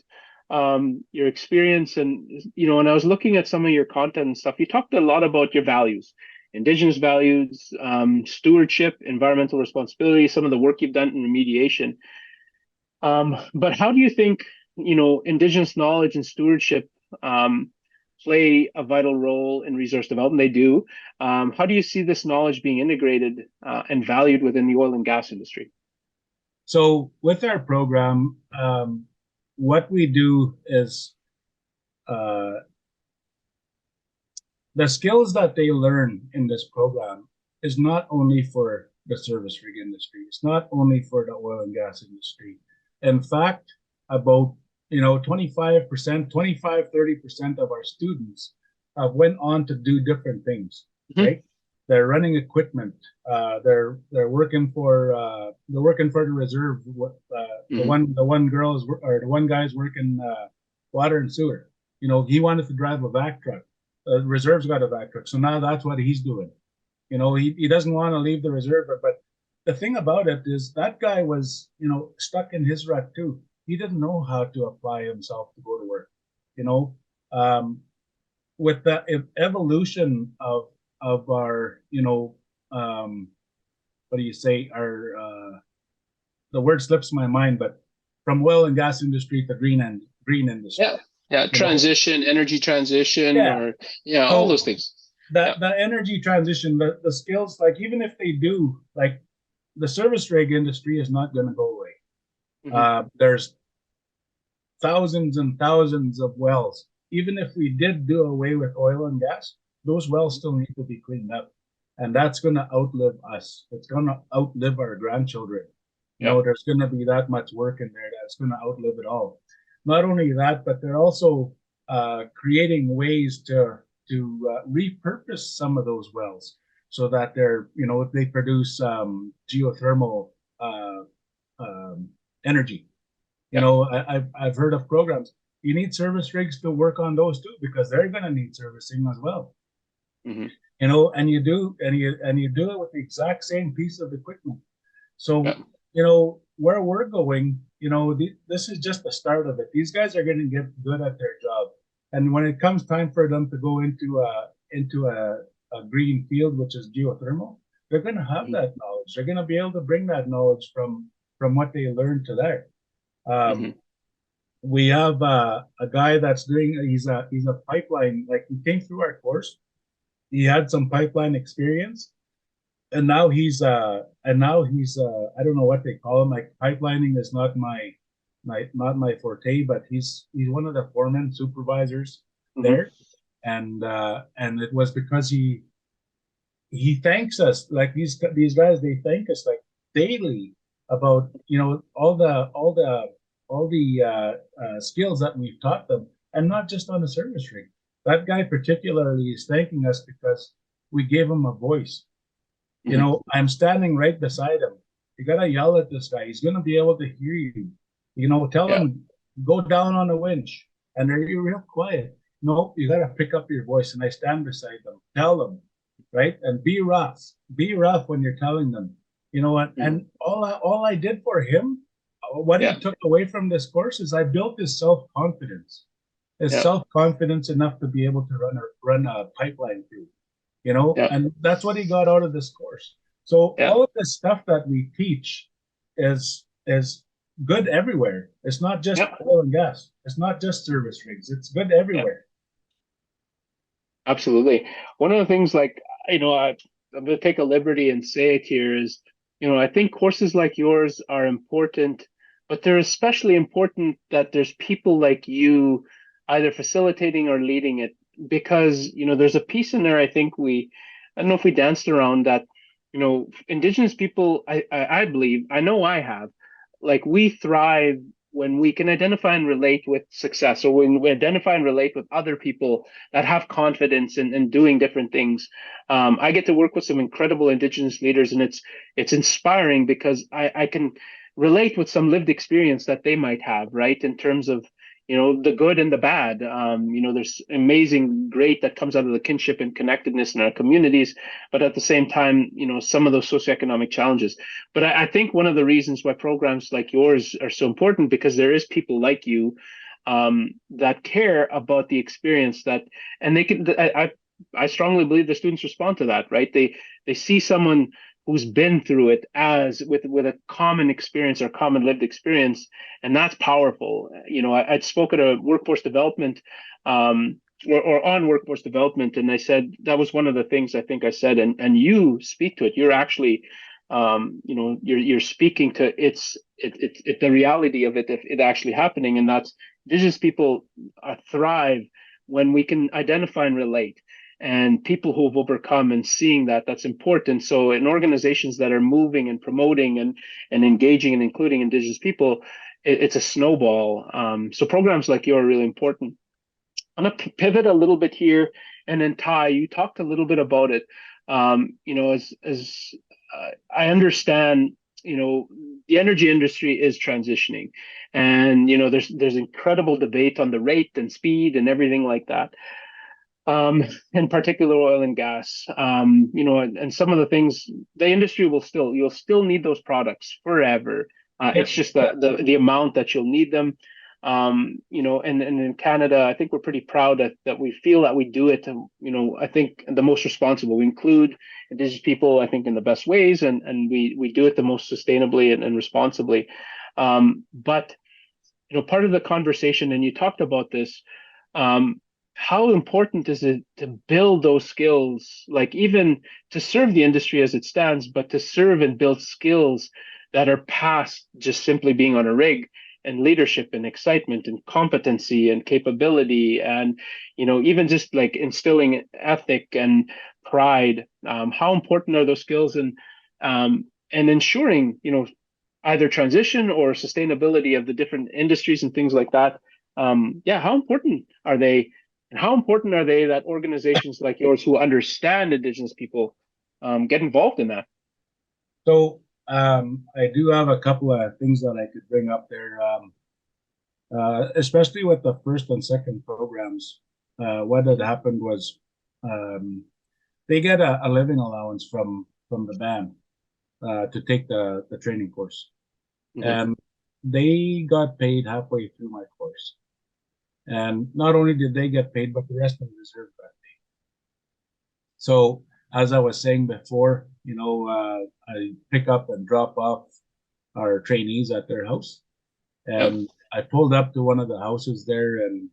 your experience. And when I was looking at some of your content and stuff, you talked a lot about your values, Indigenous values, stewardship, environmental responsibility, some of the work you've done in remediation. But how do you think Indigenous knowledge and stewardship play a vital role in resource development? They do. How do you see this knowledge being integrated and valued within the oil and gas industry? So with our program, what we do is the skills that they learn in this program is not only for the service rig industry. It's not only for the oil and gas industry. In fact, about 25%, 30% of our students went on to do different things, right? They're running equipment. They're working for the reserve. The one girl is, or the one guy's working water and sewer. He wanted to drive a vac truck. The reserve's got a vac truck, so now that's what he's doing. He doesn't want to leave the reserve, but the thing about it is that guy was stuck in his rut too. He didn't know how to apply himself to go to work. With the evolution of our what do you say, our the word slips my mind, but from oil and gas industry to green industry. Yeah, transition, energy transition, or all those things. The energy transition, the skills, like even if they do, like the service rig industry is not going to go away. There's thousands and thousands of wells. Even if we did do away with oil and gas, those wells still need to be cleaned up. And that's going to outlive us. It's going to outlive our grandchildren. There's going to be that much work in there that's going to outlive it all. Not only that, but they're also creating ways to repurpose some of those wells so that they're, they produce geothermal energy. I've heard of programs. You need service rigs to work on those too, because they're going to need servicing as well. And you do it with the exact same piece of equipment. So where we're going, this is just the start of it. These guys are going to get good at their job, and when it comes time for them to go into a green field, which is geothermal, they're going to have that knowledge. They're going to be able to bring that knowledge from what they learned to there. We have a guy that's doing. He's a pipeline. Like, he came through our course. He had some pipeline experience, and now he's I don't know what they call him. Like, pipelining is not my forte, but he's one of the foremen supervisors there, and it was because he thanks us. Like, these guys, they thank us like daily about all the skills that we've taught them, and not just on the service rig. That guy particularly is thanking us because we gave him a voice. I'm standing right beside him. You gotta yell at this guy. He's gonna be able to hear you. Tell him go down on a winch. And they're real quiet. No, you got to pick up your voice. And I stand beside them, tell them, right? And be rough. Be rough when you're telling them. You know what? Mm. And all I did for him, what he took away from this course is I built his self-confidence. His self-confidence enough to be able to run a pipeline through, you know, and that's what he got out of this course. So all of this stuff that we teach is good everywhere. It's not just oil and gas. It's not just service rigs. It's good everywhere. Absolutely. One of the things, like, I'm going to take a liberty and say it here is, I think courses like yours are important, but they're especially important that there's people like you either facilitating or leading it, because, there's a piece in there, I don't know if we danced around that, Indigenous people, I believe, I know I have, like, we thrive when we can identify and relate with success, or when we identify and relate with other people that have confidence in doing different things. I get to work with some incredible Indigenous leaders, and it's inspiring because I can relate with some lived experience that they might have, right? In terms of, the good and the bad. There's amazing, great that comes out of the kinship and connectedness in our communities, but at the same time, some of those socioeconomic challenges. But I think one of the reasons why programs like yours are so important, because there is people like you that care about the experience and they can. I strongly believe the students respond to that, right? They see someone who's been through it as with a common experience or common lived experience, and that's powerful. I'd spoke at a workforce development or on workforce development, and I said that was one of the things I think I said, and you speak to it. You're actually you're speaking to it's the reality of it, if it actually happening, and that's Indigenous people thrive when we can identify and relate, and people who have overcome, and seeing that's important. So in organizations that are moving and promoting and engaging and including Indigenous people, it's a snowball. So programs like you are really important. I'm going to pivot a little bit here, and then Ty, you talked a little bit about it. As I understand, the energy industry is transitioning, and there's incredible debate on the rate and speed and everything like that. In particular oil and gas, and some of the things, the industry you'll still need those products forever. It's just the amount that you'll need them. And in Canada, I think we're pretty proud that we feel that we do it, I think the most responsible. We include Indigenous people, I think, in the best ways, and we do it the most sustainably and responsibly. But part of the conversation, and you talked about this, how important is it to build those skills, like even to serve the industry as it stands, but to serve and build skills that are past just simply being on a rig, and leadership and excitement and competency and capability, and even just like instilling ethic and pride. How important are those skills, and ensuring either transition or sustainability of the different industries and things like that? How important are they? And how important are they that organizations like yours, who understand Indigenous people, get involved in that? So I do have a couple of things that I could bring up there, especially with the first and second programs. What had happened was they get a living allowance from the band to take the training course. Mm-hmm. And they got paid halfway through my course. And not only did they get paid, but the rest of the reserve got paid. So as I was saying before, I pick up and drop off our trainees at their house. And I pulled up to one of the houses there, and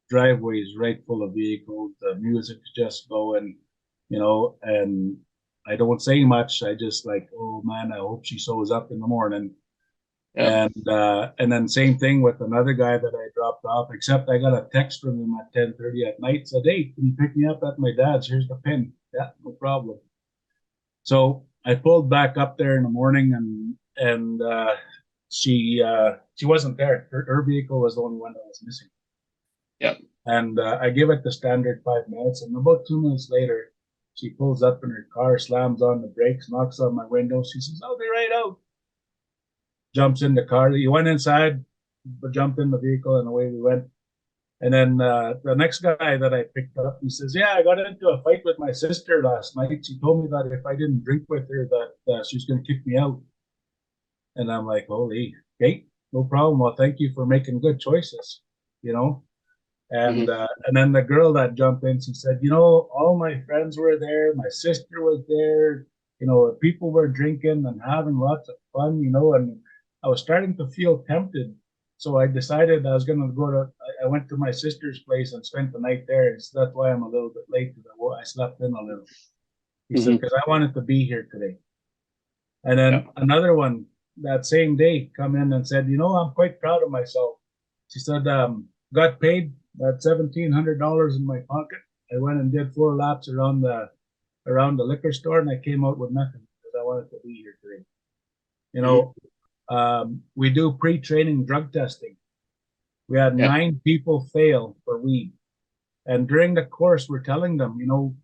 driveways right full of vehicles. The music's just going, and I don't say much. I just like, oh man, I hope she shows up in the morning. And then same thing with another guy that I dropped off, except I got a text from him at 10:30 at night, said, hey, can you pick me up at my dad's? Here's the pin. Yeah, no problem. So I pulled back up there in the morning, and she wasn't there. Her vehicle was the only one that was missing. Yeah. And I give it the standard 5 minutes, and about 2 minutes later, she pulls up in her car, slams on the brakes, knocks on my window. She says, I'll be right out. Jumps in the car. He went inside, jumped in the vehicle, and away we went. And then the next guy that I picked up, he says, "Yeah, I got into a fight with my sister last night. She told me that if I didn't drink with her, that she was going to kick me out." And I'm like, "Holy, okay, no problem. Well, thank you for making good choices, you know." And then the girl that jumped in, she said, "All my friends were there. My sister was there. People were drinking and having lots of fun, and I was starting to feel tempted. So I decided I was going to I went to my sister's place and spent the night there. And so that's why I'm a little bit late because I slept in a little." He said, "Because I wanted to be here today." And then another one that same day come in and said, "I'm quite proud of myself." She said, "Got paid that $1,700 in my pocket. I went and did 4 laps around the liquor store, and I came out with nothing because I wanted to be here today." We do pre-training drug testing. We had 9 people fail for weed, and during the course, we're telling them, you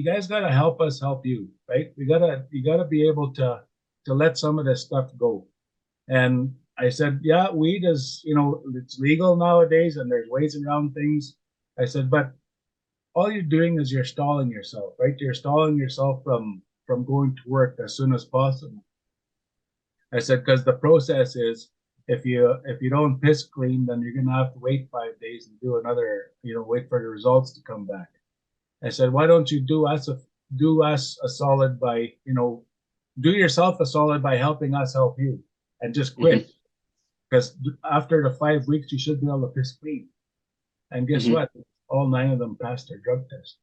guys got to help us help you, right? You gotta be able to let some of this stuff go. And I said, "Yeah, weed is, it's legal nowadays and there's ways around things." I said, "But all you're doing is you're stalling yourself, right? You're stalling yourself from going to work as soon as possible." I said, "Because the process is if you don't piss clean, then you're gonna have to wait 5 days and do another, wait for the results to come back." I said, "Why don't you do us a solid by, do yourself a solid by helping us help you and just quit." Because after the 5 weeks, you should be able to piss clean. And guess what? All 9 of them passed their drug test.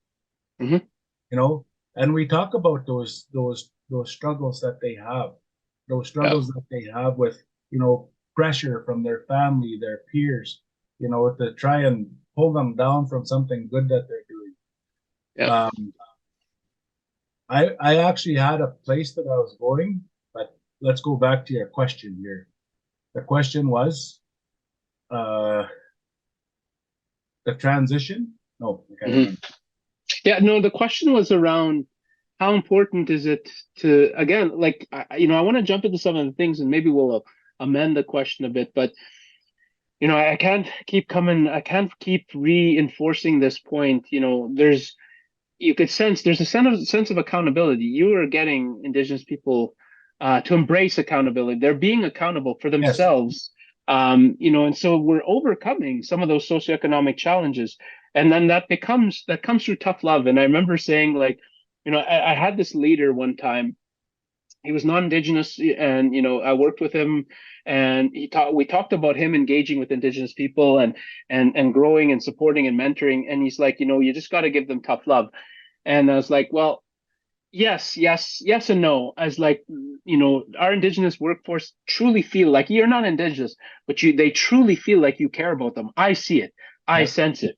And we talk about those struggles that they have, that they have with, pressure from their family, their peers, to try and pull them down from something good that they're doing. I actually had a place that I was going, but let's go back to your question here. The question was the transition. No, I can't remember. Yeah, no, the question was around how important is it to, again, like, I want to jump into some of the things and maybe we'll amend the question a bit, but, I can't keep reinforcing this point. You could sense there's a sense of accountability. You are getting Indigenous people to embrace accountability. They're being accountable for themselves. Yes. And so we're overcoming some of those socioeconomic challenges. And then that comes through tough love. And I remember saying, like, I had this leader one time. He was non-Indigenous, and I worked with him, and we talked about him engaging with Indigenous people and growing and supporting and mentoring. And he's like, you just got to give them tough love. And I was like, well, yes and no. As like, our Indigenous workforce truly feel like you're not Indigenous, but they truly feel like you care about them. I see it. I sense it.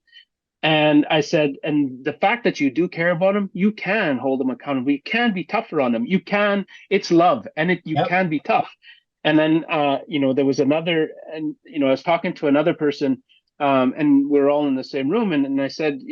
And I said, and the fact that you do care about them, you can hold them accountable. You can be tougher on them. You can. It's love, and you can be tough. And then, there was another, and I was talking to another person, and we're all in the same room, and I said,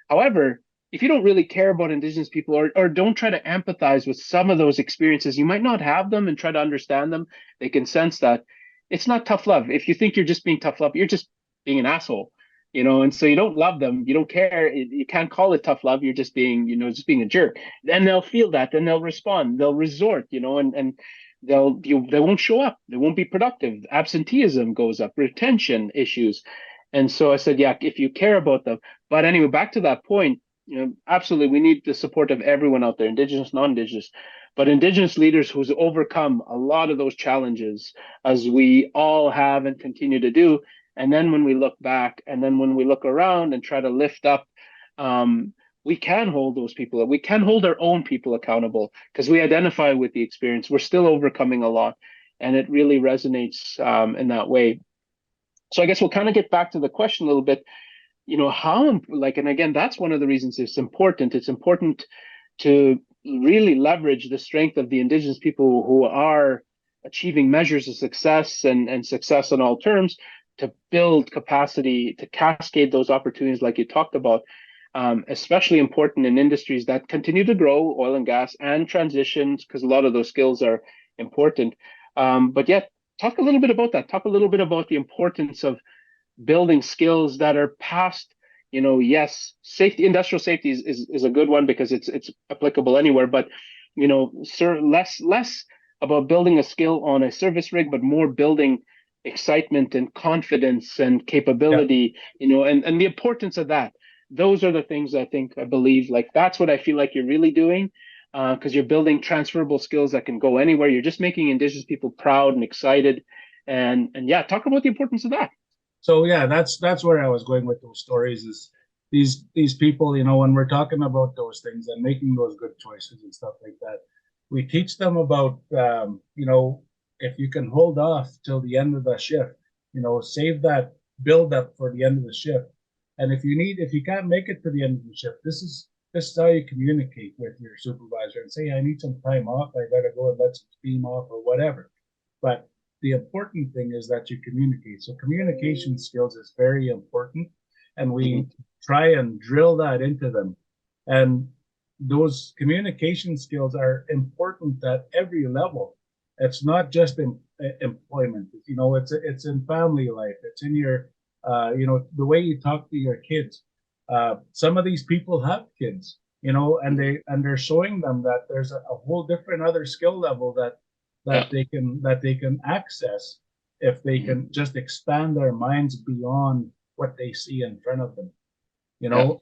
however, if you don't really care about Indigenous people, or don't try to empathize with some of those experiences, you might not have them, and try to understand them. They can sense that it's not tough love. If you think you're just being tough love, you're just being an asshole. And so you don't love them, you don't care, you can't call it tough love, you're just being, just being a jerk. And they'll feel that, then they'll respond, they'll resort, and they won't show up, they won't be productive, absenteeism goes up, retention issues. And so I said, yeah, if you care about them. But anyway, back to that point, absolutely, we need the support of everyone out there, Indigenous, non-Indigenous, but Indigenous leaders who's overcome a lot of those challenges, as we all have and continue to do. And then when we look back, and then when we look around and try to lift up, we can hold those people. We can hold our own people accountable because we identify with the experience. We're still overcoming a lot, and it really resonates in that way. So I guess we'll kind of get back to the question a little bit. How, and again, that's one of the reasons it's important. It's important to really leverage the strength of the Indigenous people who are achieving measures of success and success on all terms, to build capacity, to cascade those opportunities like you talked about, especially important in industries that continue to grow, oil and gas, and transitions, because a lot of those skills are important. But yet talk a little bit about that. Talk a little bit about the importance of building skills that are past, yes, safety, industrial safety is a good one because it's applicable anywhere, but less about building a skill on a service rig, but more building excitement and confidence and capability, and the importance of that. Those are the things I believe, like that's what I feel like you're really doing, because you're building transferable skills that can go anywhere. You're just making Indigenous people proud and excited, and yeah, talk about the importance of that. So yeah, that's where I was going with those stories. Is these people, when we're talking about those things and making those good choices and stuff like that, we teach them about, if you can hold off till the end of the shift, save that build up for the end of the shift. And if you can't make it to the end of the shift, this is how you communicate with your supervisor and say, I need some time off. I gotta go and let some steam off or whatever. But the important thing is that you communicate. So communication skills is very important, and we try and drill that into them. And those communication skills are important at every level. It's not just in employment. It's in family life. It's in your, the way you talk to your kids. Some of these people have kids, and they're showing them that there's a whole different other skill level that they can access if they can just expand their minds beyond what they see in front of them,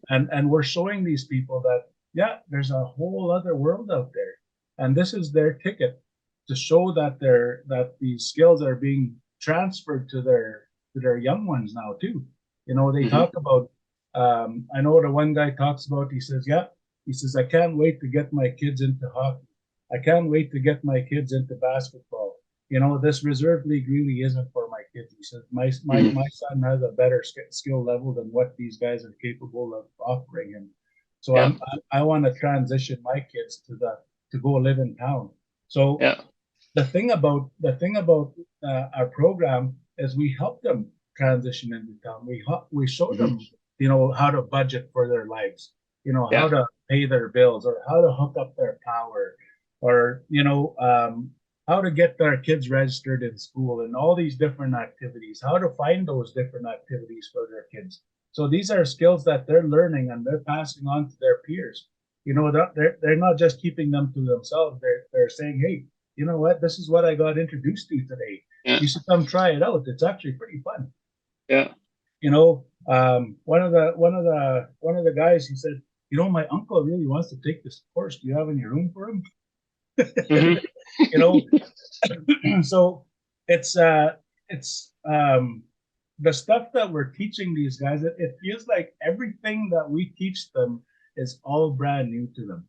and we're showing these people that there's a whole other world out there, and this is their ticket to show that these skills are being transferred to their young ones now too. They talk about, I know the one guy talks about, he says I can't wait to get my kids into hockey. I can't wait to get my kids into basketball. This reserve league really isn't for my kids. He says, my son has a better skill level than what these guys are capable of offering him. So I want to transition my kids to go live in town. So the thing about our program is we help them transition into town. We show them, how to budget for their lives, how to pay their bills or how to hook up their power, or how to get their kids registered in school, and all these different activities, how to find those different activities for their kids. So these are skills that they're learning and they're passing on to their peers. They're not just keeping them to themselves. They're saying, hey, you know what, this is what I got introduced to today. You should come try it out. It's actually pretty fun. One of the guys, he said, my uncle really wants to take this course. Do you have any room for him? So it's the stuff that we're teaching these guys. It feels like everything that we teach them is all brand new to them.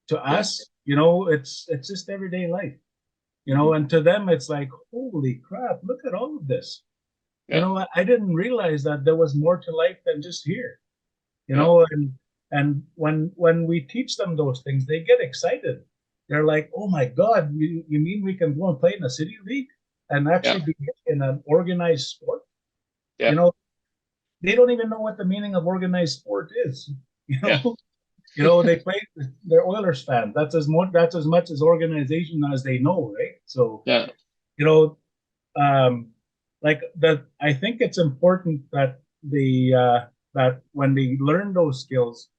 To us, it's just everyday life. And to them, it's like, holy crap! Look at all of this. I didn't realize that there was more to life than just here. And when we teach them those things, they get excited. They're like, oh my God, you mean we can go and play in a city league and actually be in an organized sport? They don't even know what the meaning of organized sport is. They play, they're Oilers fans. That's as much as organization as they know, right? So I think it's important that that when they learn those skills,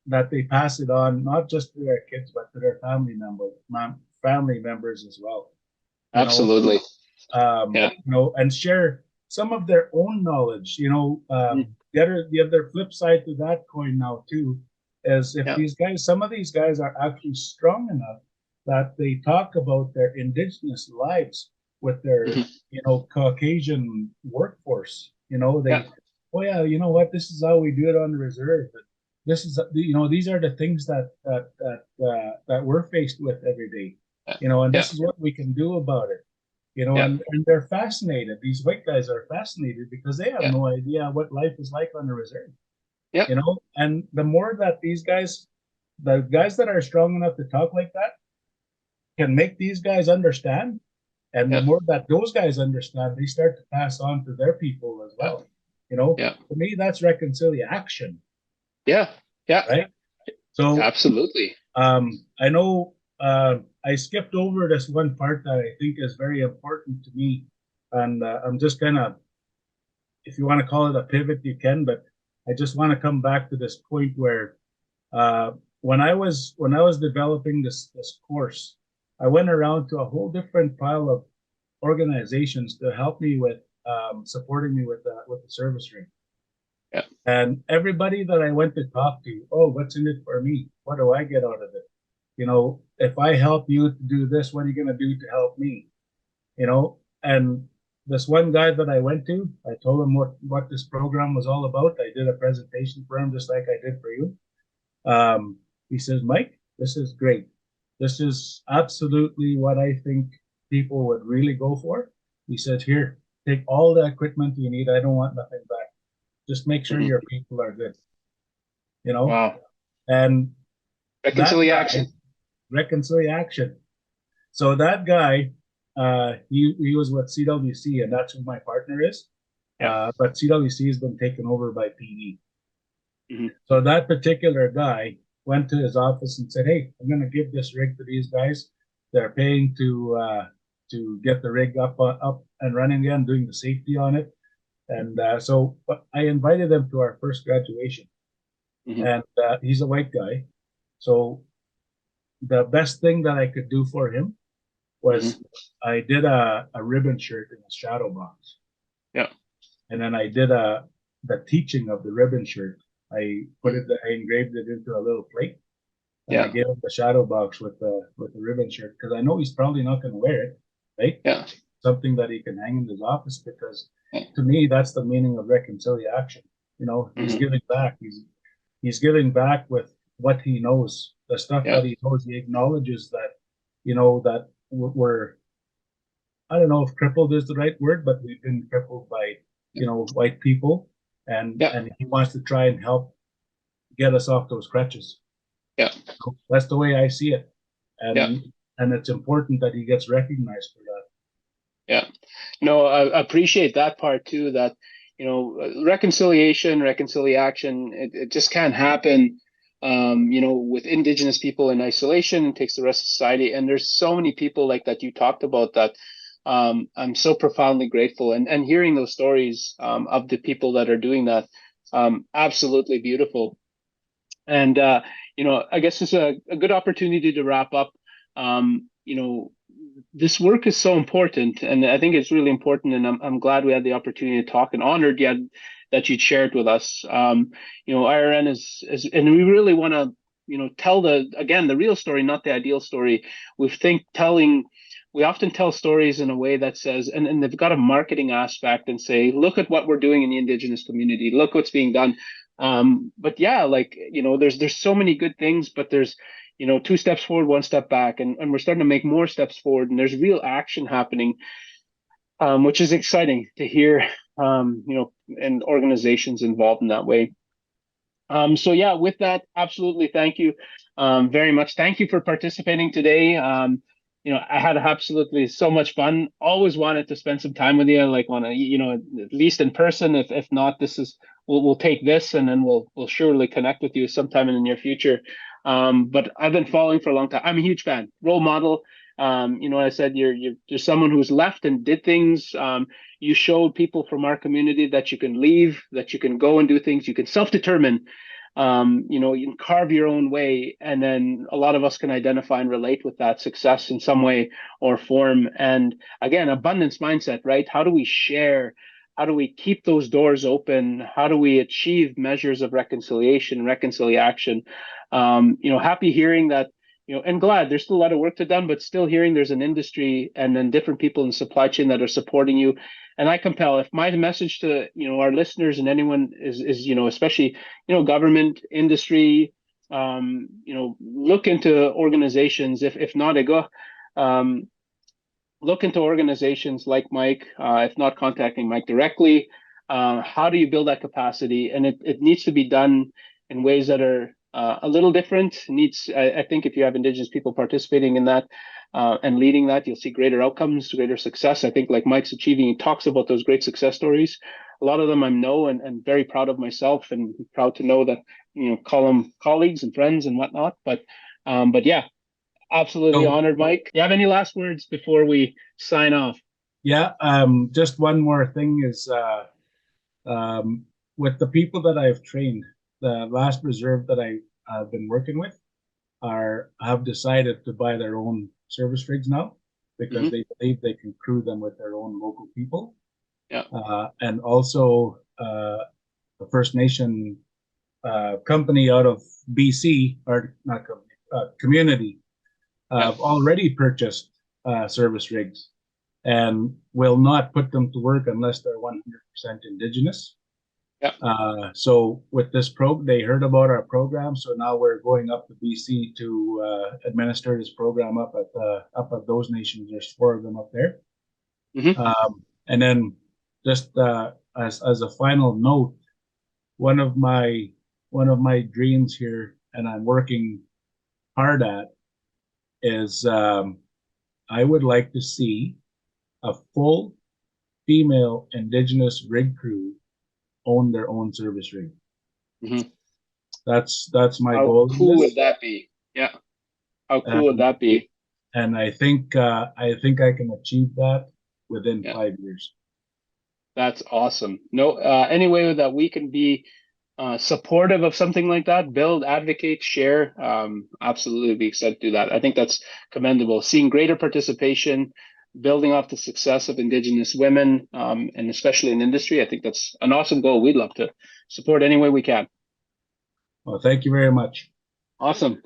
that they pass it on, not just to their kids, but to their family members as well. Absolutely. And share some of their own knowledge. The other flip side to that coin now too is if some of these guys are actually strong enough that they talk about their Indigenous lives with their Caucasian workforce. Oh yeah, you know what? This is how we do it on the reserve. This is these are the things that we're faced with every day. And this is what we can do about it. And they're fascinated. These white guys are fascinated because they have no idea what life is like on the reserve. And the more that the guys that are strong enough to talk like that can make these guys understand, and the more that those guys understand, they start to pass on to their people as well. For me, that's reconciliation. Yeah. Right. So absolutely. I know I skipped over this one part that I think is very important to me, and I'm just kind of, if you want to call it a pivot, you can, but I just want to come back to this point where when I was developing this course, I went around to a whole different pile of organizations to help me with supporting me with the service ring. Yeah. And everybody that I went to talk to, oh, what's in it for me? What do I get out of it? You know, if I help you to do this, what are you going to do to help me? You know, and this one guy that I went to, I told him what this program was all about. I did a presentation for him, just like I did for you. He says, Mike, this is great. This is absolutely what I think people would really go for. He says, here, take all the equipment you need. I don't want nothing back. Just make sure your people are good. You know? Wow. And Reconciliation. Reconciliation. So that guy, he was with CWC, and that's who my partner is. Yeah. But CWC has been taken over by PD. Mm-hmm. So that particular guy went to his office and said, "Hey, I'm going to give this rig to these guys. They're paying to get the rig up and running again, doing the safety on it." And so I invited him to our first graduation, and he's a white guy. So the best thing that I could do for him was I did a ribbon shirt in a shadow box. Yeah. And then I did the teaching of the ribbon shirt. I engraved it into a little plate. And I gave him the shadow box with the ribbon shirt because I know he's probably not going to wear it, right? Yeah. Something that he can hang in his office because to me that's the meaning of reconciliation. You know, he's giving back. He's giving back with what he knows, the stuff that he knows. He acknowledges that, you know, that we're, I don't know if crippled is the right word, but we've been crippled by, you know, white people, and he wants to try and help get us off those crutches. Yeah, so that's the way I see it, and it's important that he gets recognized for that. Yeah, no, I appreciate that part too. That, you know, reconciliation, it just can't happen. You know, with Indigenous people in isolation, it takes the rest of society. And there's so many people like that you talked about that I'm so profoundly grateful. And hearing those stories of the people that are doing that, absolutely beautiful. And, you know, I guess it's a good opportunity to wrap up. You know, this work is so important, and I think it's really important. And I'm glad we had the opportunity to talk, and honored that you'd share it with us. You know, IRN is, and we really want to, you know, tell the real story, not the ideal story. We often tell stories in a way that says, and they've got a marketing aspect and say, look at what we're doing in the Indigenous community, look what's being done. But yeah, like, you know, there's so many good things, but there's, you know, 2 steps forward, 1 step back, and we're starting to make more steps forward, and there's real action happening, which is exciting to hear, you know, and organizations involved in that way. So yeah, with that, absolutely, thank you very much. Thank you for participating today. You know, I had absolutely so much fun. Always wanted to spend some time with you, like on a, you know, at least in person. If not, we'll take this, and then we'll surely connect with you sometime in the near future. But I've been following for a long time. I'm a huge fan, role model. You know, I said you're someone who's left and did things. You showed people from our community that you can leave, that you can go and do things. You can self-determine. You know, you can carve your own way, and then a lot of us can identify and relate with that success in some way or form. And again, abundance mindset, right? How do we share? How do we keep those doors open? How do we achieve measures of reconciliation, reconciliation? You know, happy hearing that, you know, and glad there's still a lot of work to done, but still hearing there's an industry and then different people in the supply chain that are supporting you. And I compel, if my message to, you know, our listeners and anyone is, you know, especially, you know, government, industry, you know, look into organizations, if not go, look into organizations like Mike, if not contacting Mike directly. How do you build that capacity? And it needs to be done in ways that are a little different. I think if you have Indigenous people participating in that and leading that, you'll see greater outcomes, greater success. I think like Mike's achieving, he talks about those great success stories. A lot of them I know and very proud of myself, and proud to know that, you know, call them colleagues and friends and whatnot. But yeah, Absolutely So, honored, Mike. You have any last words before we sign off? yeah, just one more thing is um, with the people that I've trained, the last reserve that I've been working with have decided to buy their own service rigs now because they believe they can crew them with their own local people. Yeah. And also the First Nation company out of BC, or not company, community, already purchased service rigs and will not put them to work unless they're 100% Indigenous. Yeah. So with this they heard about our program, so now we're going up to BC to administer this program up at those nations. There's 4 of them up there. And then just as a final note, one of my dreams here, and I'm working hard at, is I would like to see a full female Indigenous rig crew own their own service rig. That's my goal. How cool would that be? Yeah. How cool would that be? And I think I can achieve that within 5 years. That's awesome. No, any way that we can be supportive of something like that, build, advocate, share, absolutely be excited to do that. I think that's commendable. Seeing greater participation, building off the success of Indigenous women, and especially in industry, I think that's an awesome goal. We'd love to support any way we can. Well, thank you very much. Awesome.